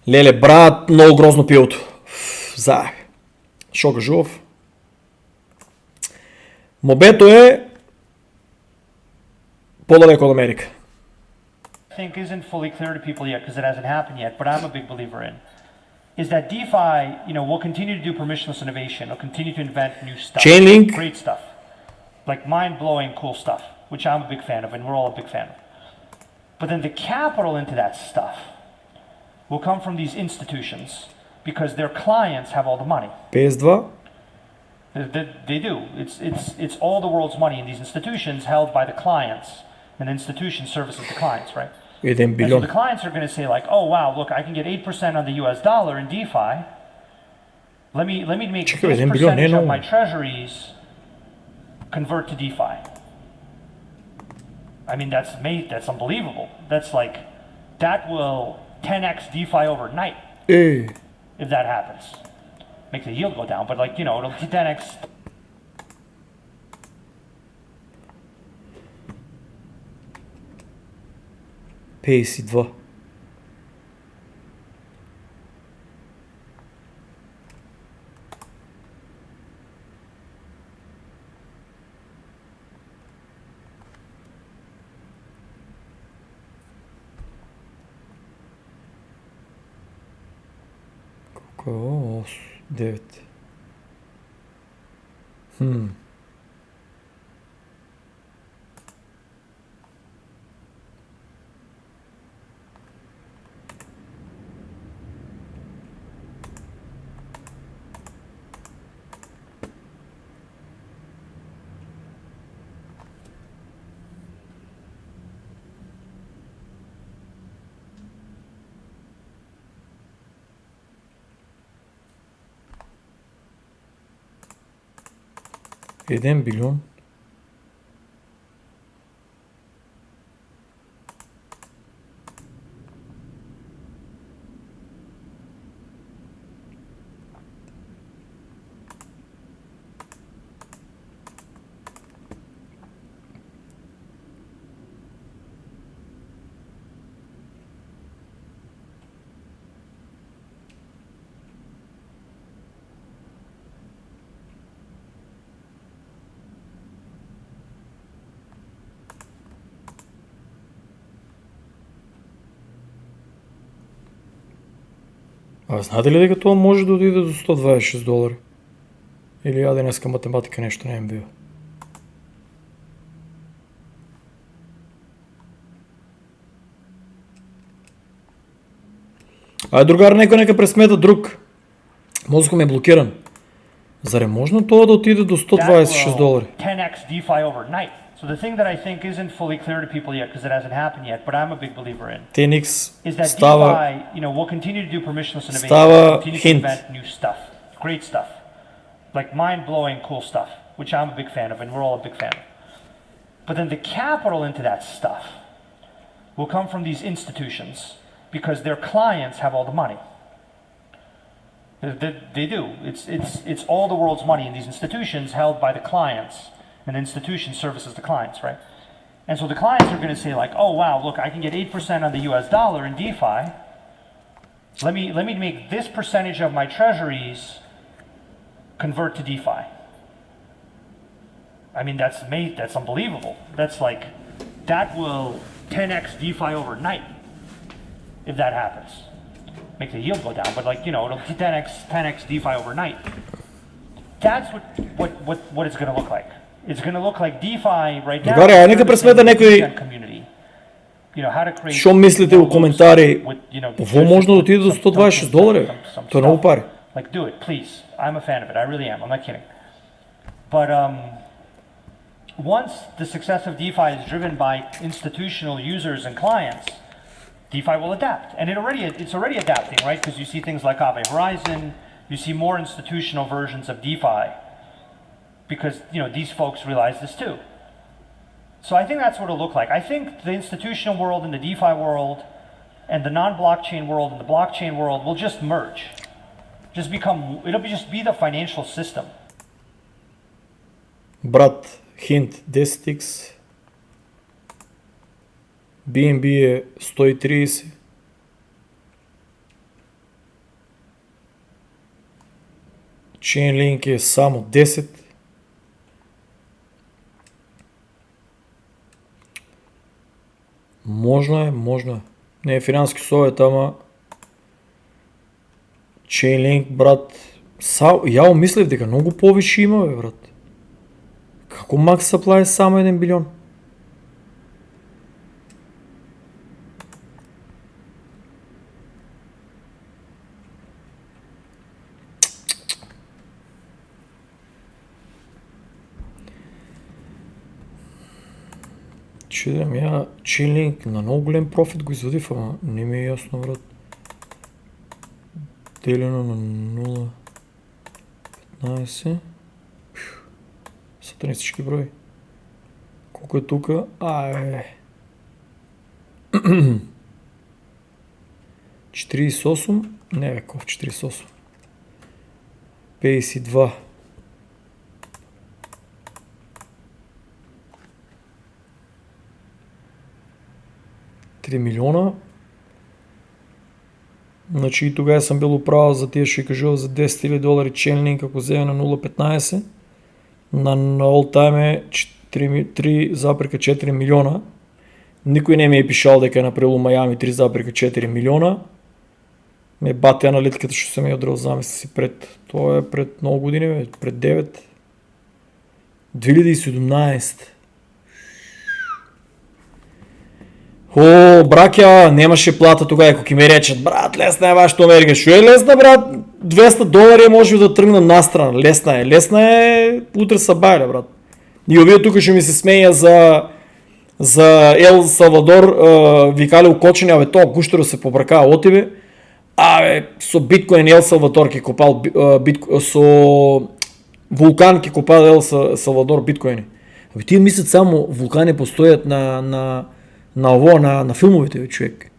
Леле, брат, многу грозно пивото. Шо кажував? Мобето е подалеку од Америка. I think isn't fully clear to people yet because it hasn't happened yet, but I'm a big believer in, is that DeFi, will continue to do permissionless innovation. It'll continue to invent new stuff. Chainlink. Great stuff. Like mind-blowing cool stuff, which I'm a big fan of and we're all a big fan of. But then the capital into that stuff will come from these institutions because their clients have all the money. PS2. They do. It's all the world's money in these institutions held by the clients, and the institution services the clients, right? 1 And so билион. the clients are going to say like, oh wow, look, I can get 8% on the US dollar in DeFi. Let me make Чекай, this 1 билион, не е percentage of много. my treasuries convert to DeFi. I mean, that's unbelievable. That's like, that will 10x DeFi overnight if that happens. Make the yield go down, but like, it'll 10x. PS2. Кој е ово? 9. $1 билион. А знаете ли дека тоа може да отиде до $126? Или ја денеска математика нешто не бил? Ај другар, некој нека пресмета друг. Мозокот ми е блокиран. Зар е можно тоа да отиде до $126? 10x DeFi overnight. So the thing that I think isn't fully clear to people yet, because it hasn't happened yet, but I'm a big believer in, 10x is that става DeFi, will continue to do permissionless innovation, Става continue to hint. invent new stuff, great stuff, like mind-blowing cool stuff, which I'm a big fan of, and we're all a big fan of. But then the capital into that stuff will come from these institutions because their clients have all the money. They do. It's all the world's money in these institutions held by the clients, and the institution services the clients, right? And so the clients are going to say like, oh wow, look, I can get 8% on the US dollar in DeFi. Let me make this percentage of my treasuries convert to DeFi. I mean, that's unbelievable. That will 10x DeFi overnight if that happens. Make the yield go down, but it'll 10x DeFi overnight. That's what it's going to look like. It's going to look like DeFi right now. Другаре, нека пресмета некој community. How to create. Што мислите у коментари? Ово можно да отиде до $126? Тоа е многу пари. Like, do it, please. I'm a fan of it. I really am. I'm not kidding. But once the success of DeFi is driven by institutional users and clients, DeFi will adapt, and it's already adapting, right? Because you see things like Aave Horizon, you see more institutional versions of DeFi, because these folks realize this too. So I think that's what it'll look like. I think the institutional world and the DeFi world, and the non-blockchain world and the blockchain world will just merge, it'll just be the financial system. Брат, hint 10x. BNB е 130. Chainlink е само 10. Можно е. Не е финански совет, ама Chainlink, брат, ја мислев дека многу повише има, бе, брат. Како max supply е само 1 билион? Чудам ја, Chainlink на многу голем профит го извадив, ама не ми е јасно, брат. Делено на 0,15. Сатанистички број. Колко е тука? 48? Не бе, ков 48. 52. $3 милиона. Значи и тогава сам бил управа за тие што кажува за $10,000 Chainlink ако земе на 0,15. На all time е 3,4 милиона. Никој не ми е пишал дека е направил Мајами 3,4 милиона. Ме бати аналитката, ще съм я отрел замисли си пред... Това е пред много години, бе, пред 9. 2017. О, бракя, нямаше плата тогава, ако ми речат, брат, лесна е вашата Америка. Що е лесна, брат? $200 може да тръгна настрана. Лесна е, утре са байля, брат. И овие тук ще ми се смея за Ел Салвадор, викали окочени, абе, то гуштера се побракава от тебе. Абе, со биткоин Ел Салвадор ке копал, со вулкан ке копал Ел Салвадор биткоини. Абе, тия мислят само вулкани постоят на филмовете, бе, човек.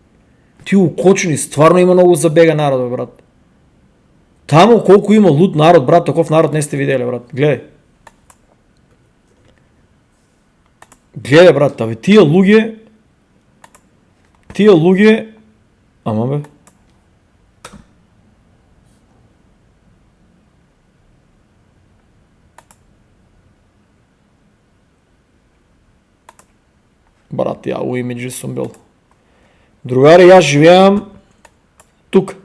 Ти окочени, стварно има много забега народ, бе, брат. Тамо колко има луд народ, брат, таков народ не сте видели, брат. Гледай. Гледай, брат, абе, тия луги, ама бе. Брат, я у имиджи съм бил. Другари, аз живеям тук.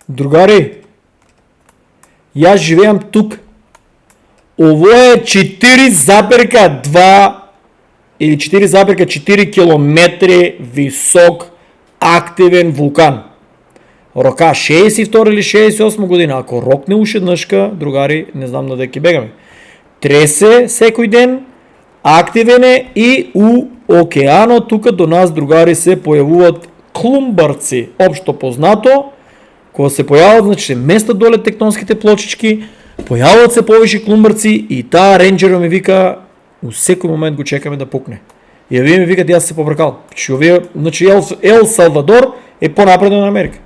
Другари, аз живеям тук. Ово е 4,2 или 4,4 км висок активен вулкан. Рока 62 или 68 година. Ако рокне ушеднъжка, другари, не знам на дека бегаме. Тресе всекой ден, активен е и у океано, тук до нас, другари, се появуват клумбърци. Общо познато, когато се появяват, значи се местат доле тектонските плочички, появяват се повече клумбърци и та рейнджера ми вика, у всеки момент го чекаме да пукне. И вие ми викат, аз се побракал. Значи Ел Салвадор е по-напреден на Америка.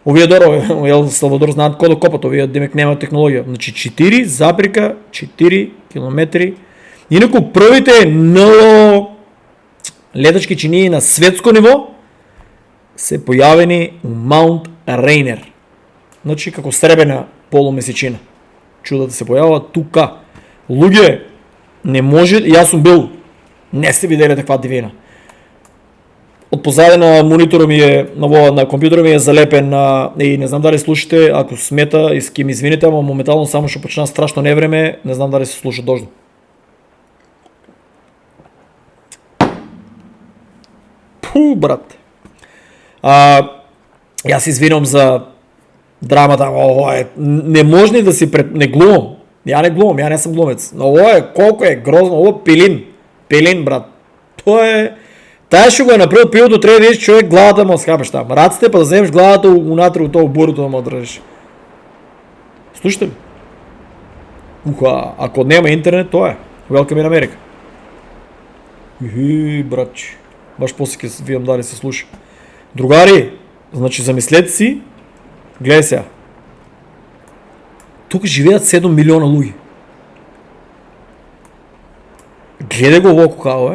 Овие доро, Ел Салвадор знаят какво да копат, овие демек няма технология. Значи 4 км. Инако првите много летачки чинии на светско ниво се появени у Маунт Рейнер. Значи како сребена полумесечина. Чудата се появува тука. Луѓе, не може, и аз съм бил, не сте видели таква дивина. От позади на монитора ми е, на компютъра ми е залепен и не знам дали слушате, ако смета, иски ми извините, ама моментално само ще почна страшно невреме, не знам дали се слуша дождо. Пу, брат. Аз извиням за драмата, не може ли да си не глумам. Я не съм глумец. Но колко е грозно, пилин, брат. Тая ще го е направил пилото, трябва да видиш човек главата му схапеш там. Раците, па да вземеш главата унатре от това бурото да му държиш. Слушайте ли? Ако няма интернет, то е. Welcome in America. Братче. Баш после ке виям дали се слуша. Другари, значи замислете си, гледай сега. Тук живеят 7 милиона луги. Гледай го локо као,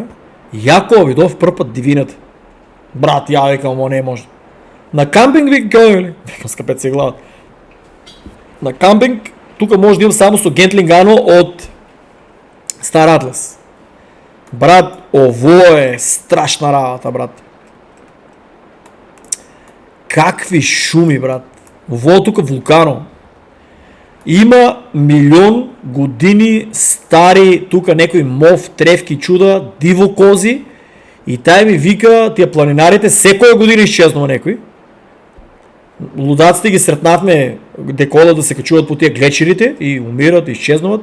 Яко видов пръв път дивината. Брат, я викам, не може. На кампинг викам, ли? Викам, скъпет си главата. На кампинг, тук може да имам само со Гентлингано от Стар Атлас. Брат, ово е страшна работа, брат. Какви шуми, брат. Ово тук вулкано. Има милион години стари, тук някои мов, тревки, чуда, диво кози и тай ми вика, тия планинарите, всекоя година изчезнува някой. Лудаците ги сретнахме декода да се качуват по тия глечерите и умират, и изчезнуват.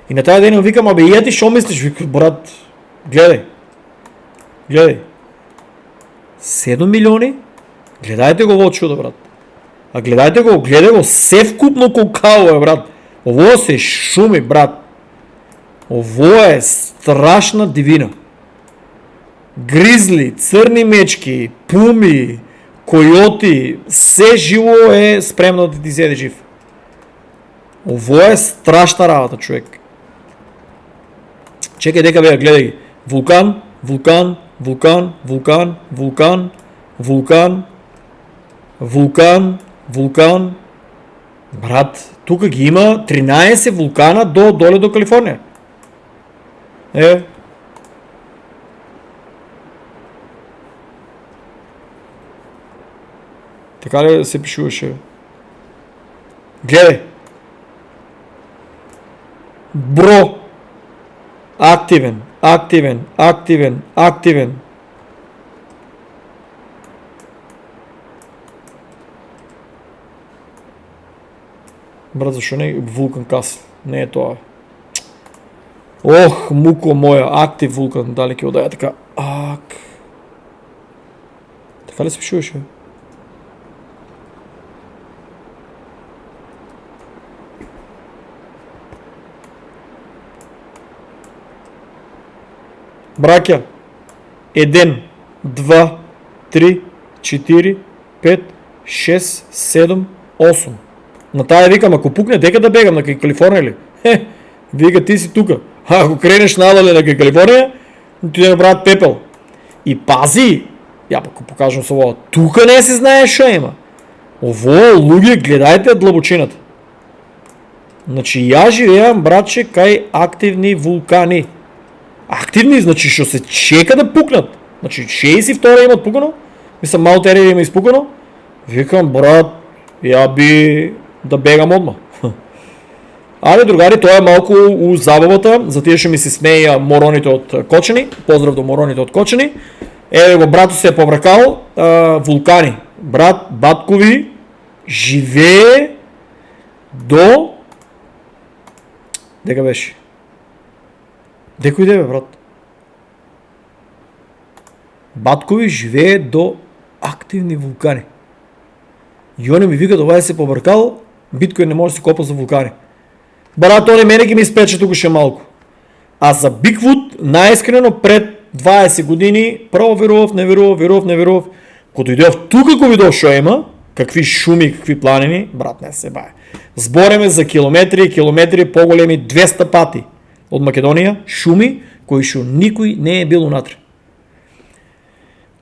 И на тази ден му викам, абе я ти шо мислиш? Вика, брат, гледай. 7 милиони? Гледайте го во чудо, брат. А гледай го, се вкупно колкао брат. Ово се шуми, брат. Ово е страшна дивина. Гризли, църни мечки, пуми, койоти, все живо е спремно да ти седе жив. Ово е страшна работа, човек. Чекай дека бе, гледай ги. Вулкан, Брат, тука ги има 13 вулкана доле до Калифорнија. Така ли се пишуваше? Гледај. Бро. Активен. Брат, зашо не вулкан Касл? Не е тоа. Ох, муко моја, актив вулкан, дали ќе одаја така. Така ли се пишуваше? Браќа, 1, 2, 3, 4, 5, 6, 7, 8. На таа викам, ако пукне, дека да бегам на кај Калифорнија ли? Вика, ти си тука. Ако кренеш надале на кај Калифорнија, ти да направат пепел. И пази, ја пак покажам со ово, тука не се знае шо има. Ово, луѓе, гледајте длабочината. Значи, ја живеам, братче, кај активни вулкани. Активни, значи, што се чека да пукнат. Значи, 62 имат пукано, мислам, Маунт Ереб има испукано. Викам, брат, ја би да бегам одма. Але, другари, тоа е малку у забавата, за тие што ми се смеја мороните од Кочани. Поздрав до мороните од Кочани. Еве го, брату се е побракал, вулкани. Брат, баткови, живее до... Дека беше? Деко иде, бе, брат? Баткови живее до активни вулкани. И они ми викат, ова е се побркал, биткоин не може да се копа за вулкани. Брат, они мене ги ми спече туку ше малку. А за Бигфут, најискрено, пред 20 години, право верував, не верував. Кога дојдов тука, кога видов шо има, какви шуми, какви планини, брат, не се бае. Збореме за километри поголеми 200 пати од Македонија, шуми кои што никој не е бил унатре.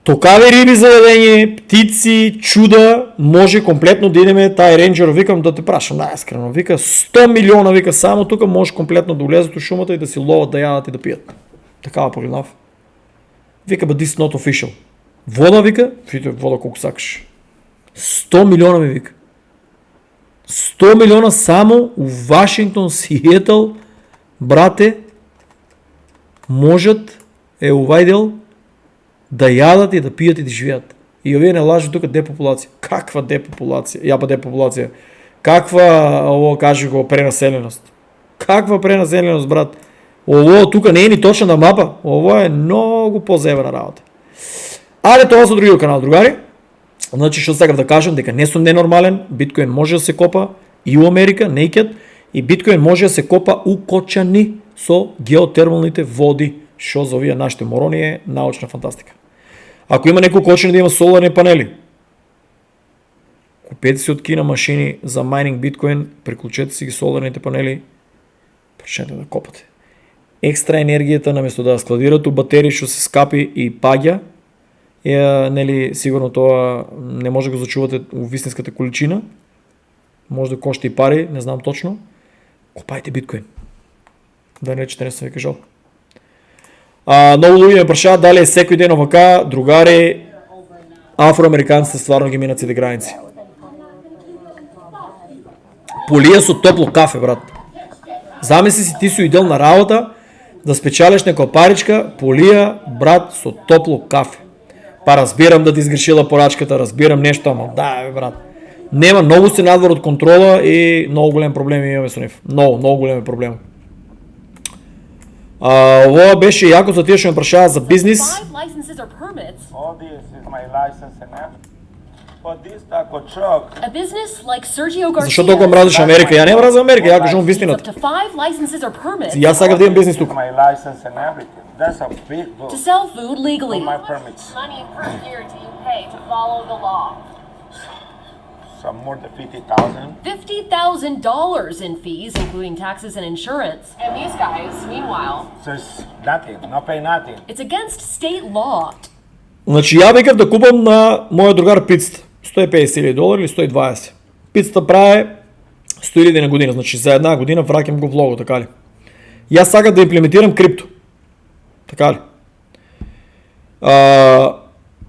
Токави риби за ловење, птици, чуда, може комплетно да идеме, тај ренџер, викам да те прашам најискрено, вика 100 милиона, вика само тука може комплетно да улезат у шумата и да си ловат, да јадат и да пијат. Такава погледнав. Вика, but this is not official. Вода, вика, вода колку сакаш. 100 милиона ми вика. 100 милиона само у Вашингтон, Сиетл, брате, можат,увајдел, да јадат и да пијат и да живеат. И овие не лажат тука депопулација. Каква депопулација? Депопулација. Каква, ово кажи го, пренаселеност. Каква пренаселеност, брат? Ово тука не е ни точна на мапа. Ово е многу позебана работа. Але тоа со другиот канал, другари. Значи, што сакав да кажам, дека не сум ненормален, биткоин може да се копа и у Америка, naked, и биткоин може да се копа у Кочани со геотермалните води, што за овие нашите морони е научна фантастика. Ако има некој Кочани да има соларни панели, купете си од Кина машини за майнинг биткоин, приклучете си ги соларните панели, почнете да копате. Екстра енергијата наместо да складират у батерии што се скапи и паѓа, нели сигурно тоа не може да го зачувате у вистинската количина. Може да кошта и пари, не знам точно. Купајте биткоин. Да не речете не сум ви кажал. Многу луѓе ме прашаат дали е секој ден овака, другари, афроамериканците стварно ги минат сите граници. Полија со топло кафе, брат. Замисли си ти си идел на работа, да спечалиш некоја паричка, полија, брат, со топло кафе. Па разбирам да ти изгрешила порачката, разбирам нешто, ама да, бе, брат. Нема, многу се надвор од контрола и многу голем проблеми имаме со нив. Многу големи проблеми. Ова беше јако за тие што ме прашаат за бизнис. Зашто толку мразиш Америка? Ја не мразам Америка, ја кажувам вистината. Јас сакам да имам бизнис тука. To sell food legally. Money per year do you pay to follow the law? Some more than 50,000. $50,000 in fees, including taxes and insurance. And these guys, meanwhile, So it's nothing, not pay nothing. it's against state law. Значи ја викав да купам на мојот другар пицата. $150,000 или 120. Пицата прави 100,000 на година, значи за една година вракям го в лого, така ли? И аз сега да имплементирам крипто. Така ли?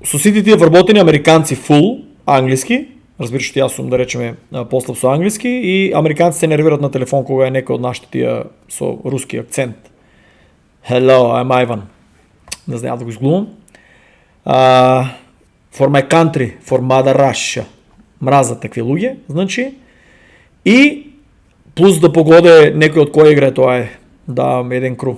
Сусидите вработени американци фул, английски, разбира се, аз съм да речеме по-слаб со английски и американците се нервират на телефон, кога е некој од нашите тия со руски акцент. Hello, I'm Ivan. Не знам да го изглумам. For my country, for mother Russia. Мразат такви луѓе, значи. И плюс да погоде некој од која игра тоа е. Давам еден кру.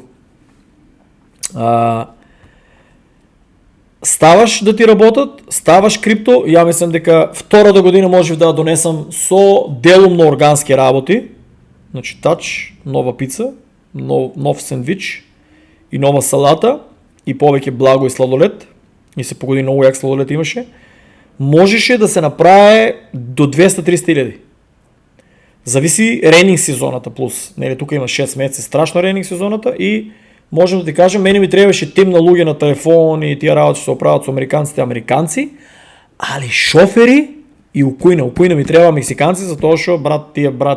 Ставаш да ти работат, ставаш крипто, ја мислам дека втората година можев да донесам со делумно органски работи. Значи тач, нова пица, нов сендвич и нова салата и повеќе благо и сладолед. И се погоди многу јак сладолед имаше. Можеше да се направи до 200-300 000. Зависи рейнинг сезоната плюс. Нели тука има 6 месеци страшно рейнинг сезоната и можем да ти кажем, мене ми требаше тим на луѓе на телефон и тия работи се оправат со американци, али шофери и укујна ми треба мексиканци, затоа што брат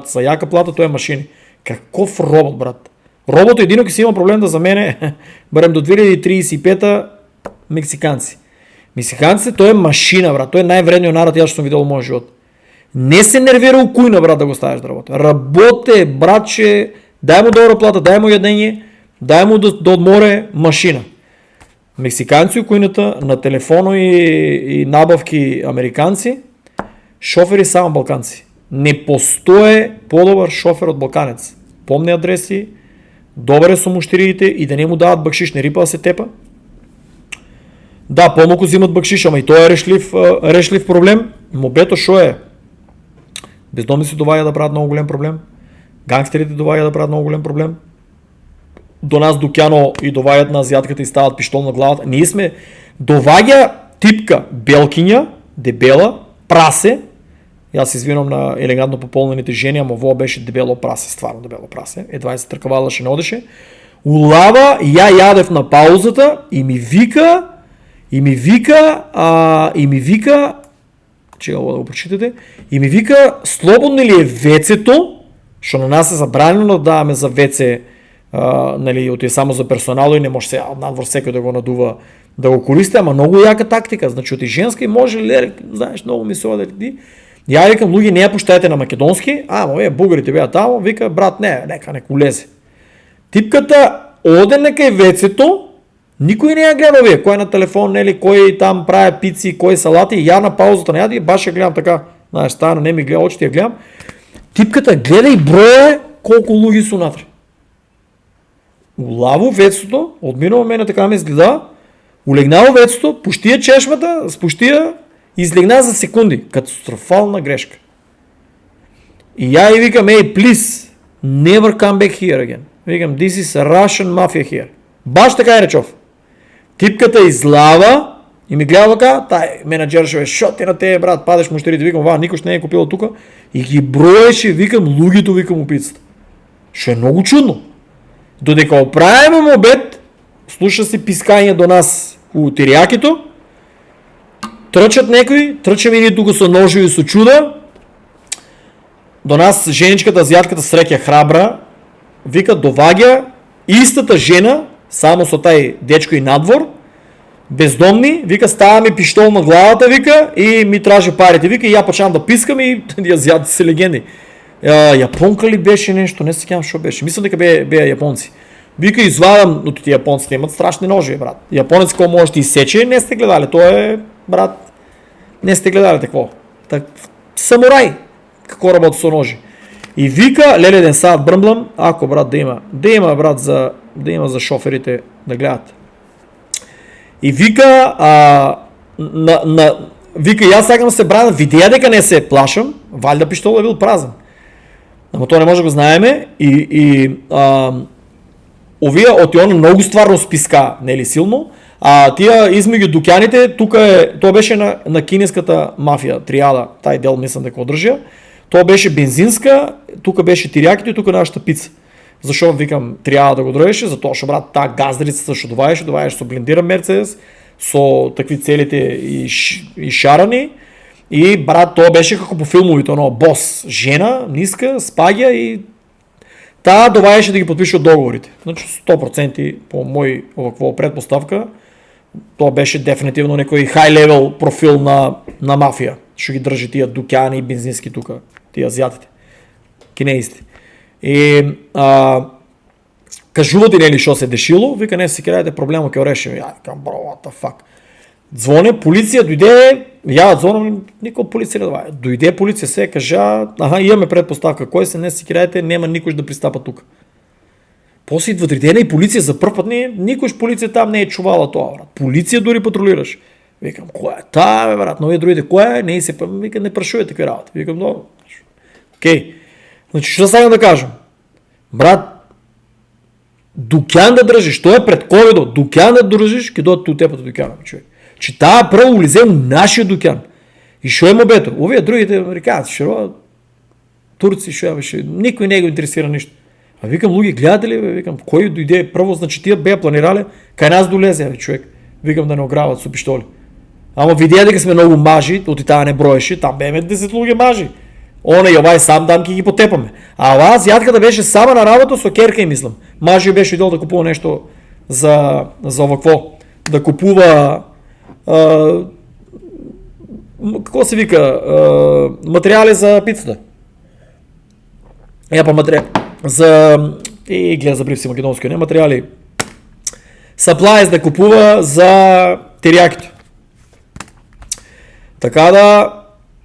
за јака плата, тоа е машини. Каков робот, брат? Робот едино ќе си има проблем да за мене, барем до 2035 мексиканци. Мексиканците тоа е машина, брат, тоа е највредниот народ ја што сум видел во мојот живот. Не се нервира укујна, брат, да го ставиш да работи. Работе, братче, дај му добра плата, дај му јадење, дај му да одморе, машина. Мексиканци укујната, на телефоно и набавки американци, шофери само балканци. Не постоje подобар шофер од балканец. Помни адреси, добар е со муштириите и да не му дават бакшиш, не рипа да се тепа. Да, помалку зимат бакшиш, ама и тоа е решлив проблем. Мобето шо е? Бездомници доваѓа да прават многу голем проблем. Гангстерите доваѓа да прават многу голем проблем. До нас Дукјано и доваѓат на азијатката и стават пиштол на главата. Ние сме доваѓа типка белкиња, дебела, прасе. Јас се извинувам на елегантно пополнените жени, ама во беше дебело прасе, стварно дебело прасе. Едва се тркавалаше, не одеше. Улава, ја јадев на паузата и ми вика, чега да го прочитате, и ми вика, слободно ли е вецето, што на нас е забранено да даваме за веце, нали, оти само за персонал и не може се надвор секој да го надува да го користи, ама многу јака тактика, значи оти женска и може ли, знаеш, многу ми се оди. Ја викам, луѓе не ја пуштајте на македонски, ама бугарите беа таму, вика, брат, нека улезе. Типката оде нека вецето, никој не ја гледа вие, кој е на телефон, нели, кој там прави пици, кој салати, ја на паузата не јади, баш ја гледам така, знаеш, стана, не ми гледа очите, ја гледам. Типката гледа и броја колку луѓе су натре. Улаво вецето, одминува мене така ме изгледа, улегнава вецето, пуштија чешмата, спуштија, излегна за секунди. Катастрофална грешка. И ја и викам, please, never come back here again. Викам, this is a Russian mafia here. Баш така е речов. Типката излава и ми гледа вака, тај менеджер ше, шо ти на тебе, брат, падеш муштарите, викам, никош не е купил тука. И ги броеше, викам, луѓето, викам, упицата. Шо е многу чудно. Додека оправиме обед, слуша се пискање до нас у тиријакито, трчат некои, трчаме ние тука со ножови со чуда, до нас женичката, азијатката среќа храбра, вика, доваѓа истата жена, само со тај дечко и надвор, бездомни, вика, става ми пиштол на главата, вика, и ми тражи парите, вика, и ја почнам да пискам и азијатци се легенди. Јапонка ли беше нешто, не се сеќавам што беше, мислам дека беа јапонци. Вика, извадам, но тие јапонците имат страшни ножи, брат. Јапонец кој може да изсече, не сте гледале, тоа е, брат, не сте гледале такво. Самурај, како работи со ножи. И вика, леле ден саат брмблам, ако брат да има брат да има за шоферите да гледат. И вика, вика, јас сакам да се брана, видеа дека не се плашам, валјда пиштол е бил празен. Ама тоа не може да го знаеме и овие од она многу стварно списка, нели силно, а тие измеѓу дуќаните, тоа беше на кинеската мафија, тријада, тај дел мислам дека одржија. Тоа беше бензинска, тука беше тиријаките, тука нашата пица. Зашо викам тријада да го држеше, затоа што брат таа газдрицата што доваѓаше со блендиран Мерцедес, со такви целите и шарани И брат, той беше како по филмовите, оно бос, жена, ниска, спагя и та доваеше да ги подпишат договорите. Значи 100% по мой оваква предпоставка, то беше дефинитивно некој high level профил на мафија, што ги држи тия дукјани и бензински тука, тия азиатите, кинезите. И кажувате нели што се дешило, вика не се кирајте проблема ќе решиме. Ја викам бро, what the fuck. Звоне, полиција дојде, ја звонам, никој полиција не даваја. Дојде полиција се кажа, имаме предпоставка, кој се не се кирајте, нема никош да пристапа тука. После идва 3 дена и полиција за прв пат никош полиција там не е чувала тоа, брат. Полиција дури патрулираш. Викам, која е таа, брат, но овие другите која е, не се вика не прашувајте такви работи. Викам, добро. Океј. Значи што сакам да кажам? Брат, дукјан да држиш, тоа е пред ковидот, дукјан да држиш, ќе дојдат ту тепата дукјана, човек. Че таа прво улезе у нашиот дукјан. И што е мобето? Овие другите американци, што турци, што беше, никој не го интересира ништо. А викам, луѓе, гледате ли, викам, кој дојде прво, значи тие беа планирале, кај нас долезе, човек. Викам да не ограват со пиштоли. Ама видеа дека сме многу мажи, оти таа не броеше, там беме 10 луѓе мажи. Она и овај сам дан ќе ги потепаме. А оваа азијатката беше сама на работа со керка и мислам. Мажи беше идол да купува нешто за овакво, да купува како се вика, материјали за пицата. Па материјали за гледа забрив си македонски, не материјали. Supplies да купува за теријакито. Така да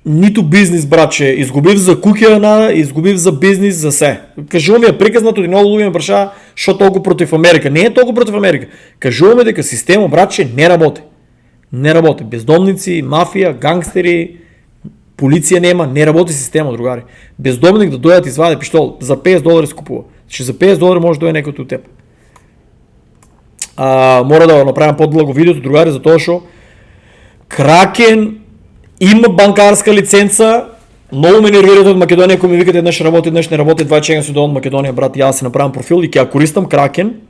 ниту бизнис, братче, изгубив за куќа, изгубив за бизнис, за се. Кажувам ја приказнато и многу луѓе ме праша што толку против Америка. Не е толку против Америка. Кажуваме дека системот, братче, не работи. Не работи. Бездомници, мафија, гангстери, полиција нема, не работи системот, другари. Бездомник да дојдат извади пиштол, за $50 се купува. Значи за $50 може да дојде некој од теб. Мора да направам подлого видеото, другари, за тоа што Кракен има банкарска лиценца, многу ме нервират од Македонија, кој ми викате еднаш работи, еднаш не работи, 2 чега си од Македонија, брат, јас си направам профил и ќе ја користам Кракен.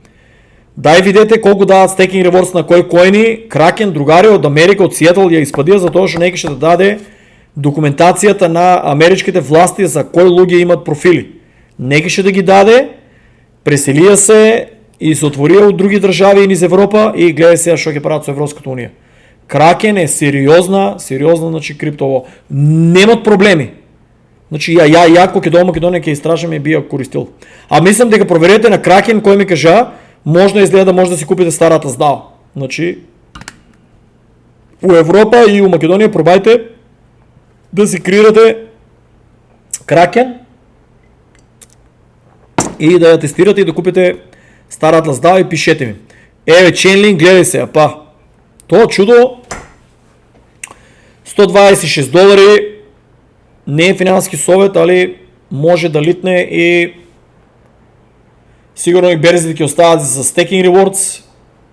Дај видете колку дават стекинг ревордс на кој коини. Кракен, другари од Америка, од Сиетл ја испадија за тоа што некој ќе да даде документацијата на америчките власти за кои луѓе имат профили. Некој ќе да ги даде, преселија се и се отворија од други држави низ Европа и гледај сега што ќе прават со Европската унија. Кракен е сериозна, значи криптово. Немат проблеми. Значи ја кога ќе до Македонија ќе истражам и би ја користил. А мислам дека проверете на Кракен кој ми кажа, можно изгледа може да си купите старата SDAO. Значи у Европа и у Македонија пробајте да си креирате Кракен и да ја тестирате и да купите старата SDAO и пишете ми. Еве Chainlink, гледај се, па. Тоа чудо $126 не е финансски совет, али може да литне и сигурно и берзите ќе остават за staking rewards.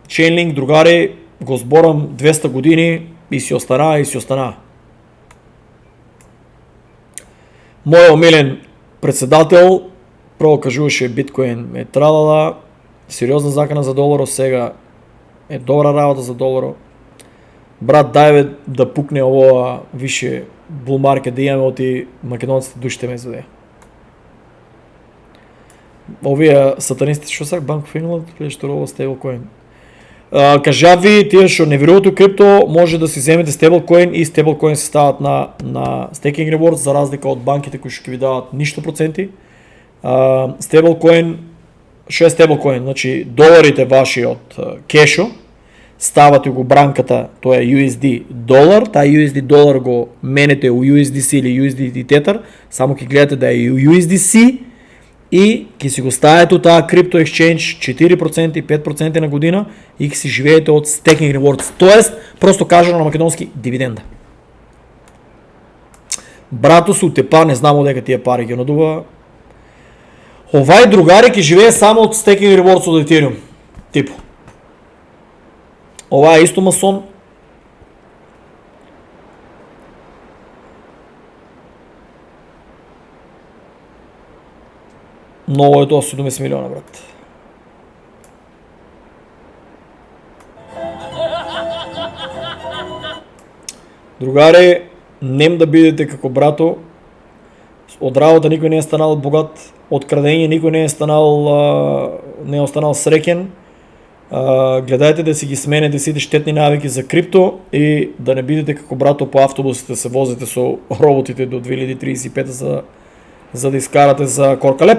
Chainlink, другари, го зборам 200 години и си остана. Мојот омилен председател прво кажуваше биткоин е тралала, сериозна закана за доларо, сега е добра работа за доларо. Брат, дај да пукне овоа више bull market да имаме оти македонците душите ме изведе. Овие сатанисти што сак Bank of England, што ова стейблкоин. Кажав ви тие што не верувате крипто, може да си земете стейблкоин и стейблкоин се стават на staking rewards за разлика од банките кои што ќе ви дават ништо проценти. Стейблкоин, што е стейблкоин? Значи доларите ваши од кешо ставате го бранката, тоа е USD долар, таа USD долар го менете у USDC или USD Tether, само ќе гледате да е USDC и ќе си го ставите у таа крипто exchange 4% и 5% на година и ќе си живеете од staking rewards, тоест, просто кажано на македонски, дивиденда. Брато се утепа, не знам одека тие пари ги надува. Овај другари ќе живее само од staking rewards од Ethereum, типо. Ова е исто масон. Ново е тоа 70 милиона, брат. Другари, нем да бидете како брато, од работа никој не е станал богат, од крадење никој не е останал среќен. Гледајте да си ги сменете сите штетни навики за крипто и да не бидете како брато по автобусите се возите со роботите до 2035 за да искарате за коркалеп.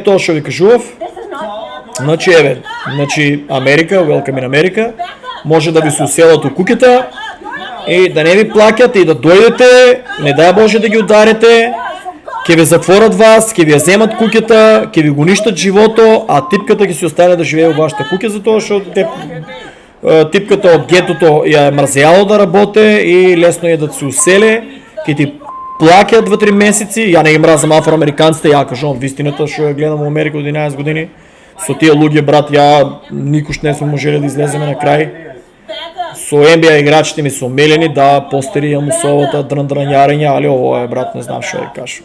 Тоа што ви кажував. Значи Америка, welcome in Америка, може да ви се уселат у куќата и да не ви плаќат и да дојдете, не дај Боже да ги ударите, ќе ве затворат вас, ќе ви ја земат куќата, ќе ви го уништат живото, а типката ќе си остане да живее во вашата куќа затоа што типката од гетото ја е мрзеало да работе и лесно е да се уселе, ќе ти плаќат 2-3 месеци. Ја не ги мразам афроамериканците, ја кажувам вистината што ја гледам во Америка од 11 години. Со тие луѓе, брат, ја никош не сум можеле да излеземе на крај. Со NBA играчите ми се омелени, да, постери ја мусовата, драндранјарење, али ово е, брат, не знам што ја кажу.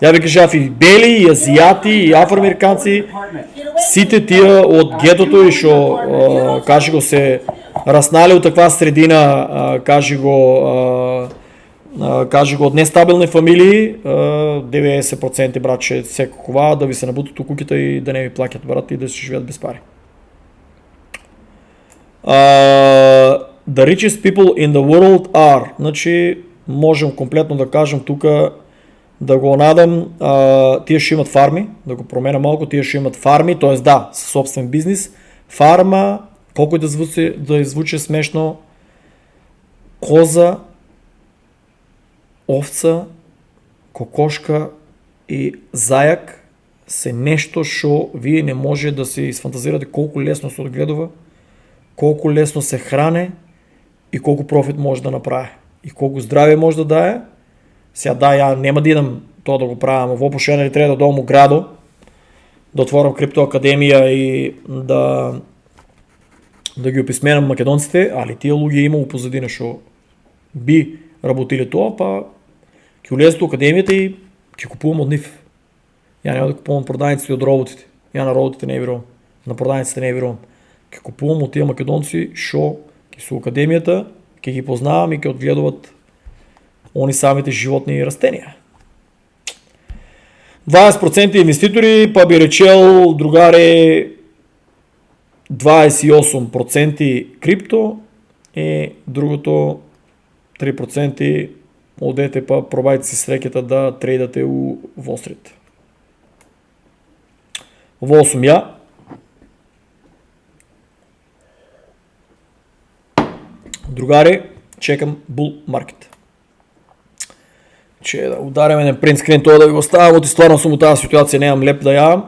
Ја ви кажав и бели, и азијати, и афроамериканци, сите тие од гетото и што, кажи го, се раснали у таква средина, кажи го, од нестабилни фамилии, 90% брат ќе секогува да ви се набутат у куќата и да не ви плаќат, брат, и да се живеат без пари. The richest people in the world are, значи можем комплетно да кажем тука, да го надам, тие што имат фарми, да го променам малку, тие што имат фарми, тоест да, собствен бизнис, фарма, колку да извучи смешно, коза, овца, кокошка и зајак се нешто што вие не може да се изфантазирате колку лесно се одгледува, колку лесно се хране и колку профит може да направи и колку здравје може да дае. Сега да, ја нема да идам тоа да го правам, во пошенали треба да дојдам у градо, да отворам криптоакадемија и да ги описменам македонците, али тие луѓе има у позадина што би работиле тоа, па ќе улезете у академијата и ќе купувам од нив. Ја нема да купувам продавниците од роботите. Ја на роботите не верувам, на продавниците не верувам. Ќе купувам од тие македонци што ќе се у академијата, ќе ги познавам и ќе одгледуваат они самите животни и растенија. 20% инвеститори, па би речел, другари, 28% крипто и другото 3% одете па пробајте си среќата да трейдате у Wall Street. Во сум ја. Другари, чекам bull market. Че да удареме на print screen тоа да ви го ставам, оти стварно сум у таа ситуација, немам леп да јавам.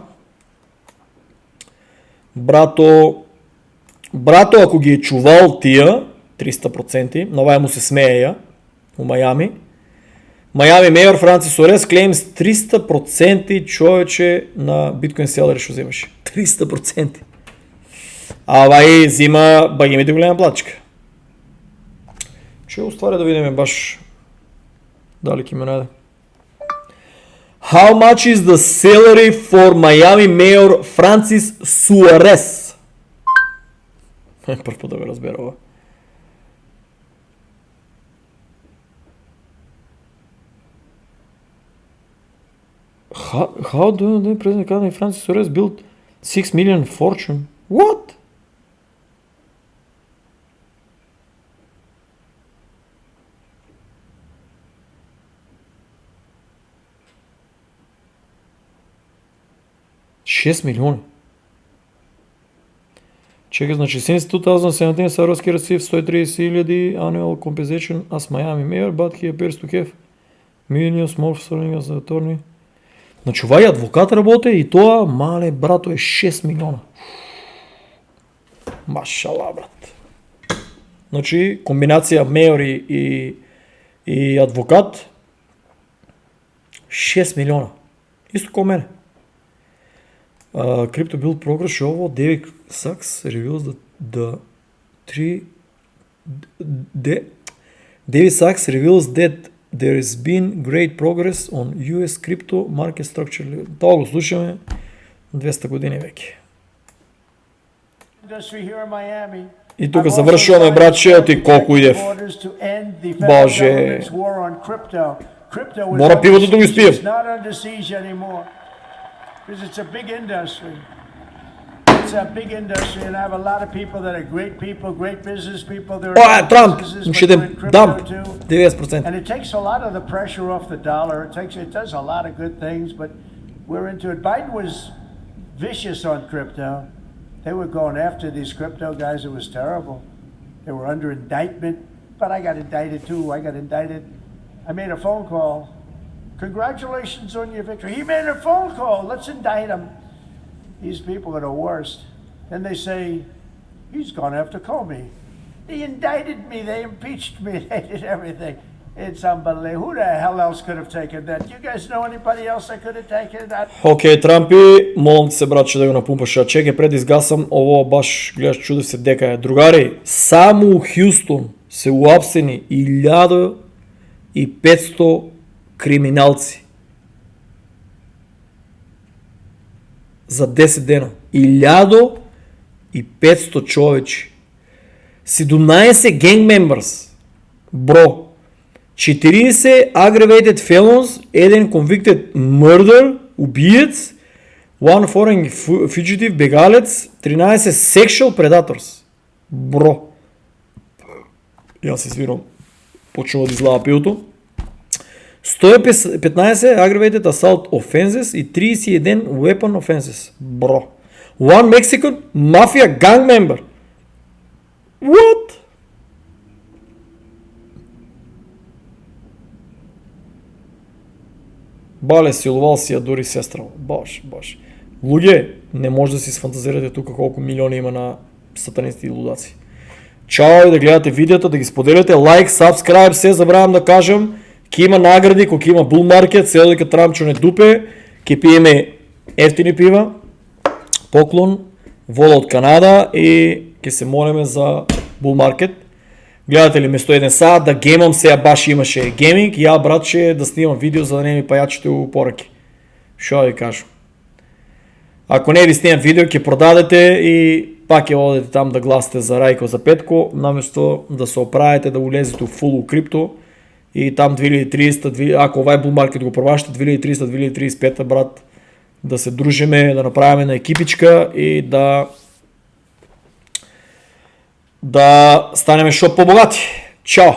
Брато, ако ги е чувал тие 300%, на овај му се смее ја у Мајами. Мајами мејор Францис Орес claims 300% човече на биткоин селери што земаше. 300%. А вај зима багемите голема плачка. Че уствари да видиме баш дали ќе ме најде. How much is the salary for Miami Mayor Francis Suarez? Прв да го разбера ова. How do the President Academy Francis Suarez build 6 million fortune? What? $6 милиони. Чекай, значи since 2017 Swarovski received 130,000 annual compensation as Miami mayor, but he appears to have millions more serving as attorney. Значи овај адвокат работе и тоа, мале брато, е 6 милиона. Машала, брат. Значи комбинација мејор и адвокат 6 милиона. Исто како мене. Crypto build progress show David Sachs reveals David Sachs reveals that there has been great progress on US crypto market structure. Тоа го слушаме 200 години веќе. Industry here in Miami. И тука завршуваме, братче, оти колку идев. Боже. Мора пивото да го испиjem. Трамп, ще дам 90%. And it takes a lot of the pressure off the dollar. It does a lot of good things, but we're into it. Biden was vicious on crypto. They were going after these crypto guys. It was terrible. They were under indictment, but I got indicted too. I made a phone call. Congratulations on your victory. He made a phone call. Let's indict him. These people are the worst. Then they say, he's gone after Comey. They indicted me. They impeached me. They did everything. It's unbelievable. Who the hell else could have taken that? You guys know anybody else that could have taken that? Океј, Трампи, молам се, братче, да го напумпаш. А чеке, пред изгасам, ово баш, гледаш, чудев се дека е. Другари, само у Хјустон се уапсени 1500 криминалци. За 10 дена. 1500 човечи. 17 gang members. Бро. 40 aggravated felons, 1 convicted murder, убиец, 1 foreign fugitive, бегалец, 13 sexual predators. Бро. Јас се свирам. Почнува да излава пилото. 115 aggravated assault offenses и 31 weapon offenses. Бро. 1 Mexican mafia gang member. What? Бале, силувал си ја дури сестра. Баш. Луѓе, не може да си сфантазирате тука колку милиони има на сатанисти и лудаци. Чао и да гледате видеото, да ги споделите, лайк, сабскрайб, се забравам да кажам, ке има награди, кога има bull market, се дека Трамчо не дупе, ке пиеме ефтини пива, поклон, вода од Канада и ке се молиме за bull market. Гледате ли ме 101 саат да геймам, сега баш имаше гейминг, ја братче да снимам видео за да не ми пајачите у пораки. Шо ви кажам. Ако не ви снимам видео, ќе продадете и пак ќе одете там да гласате за Рајко за Петко, наместо да се оправите да улезете у фулу крипто и там 2030, ако овај bull market го провашите 2030-2035, брат, да се дружиме, да направиме на екипичка и да станеме шо побогати. Чао!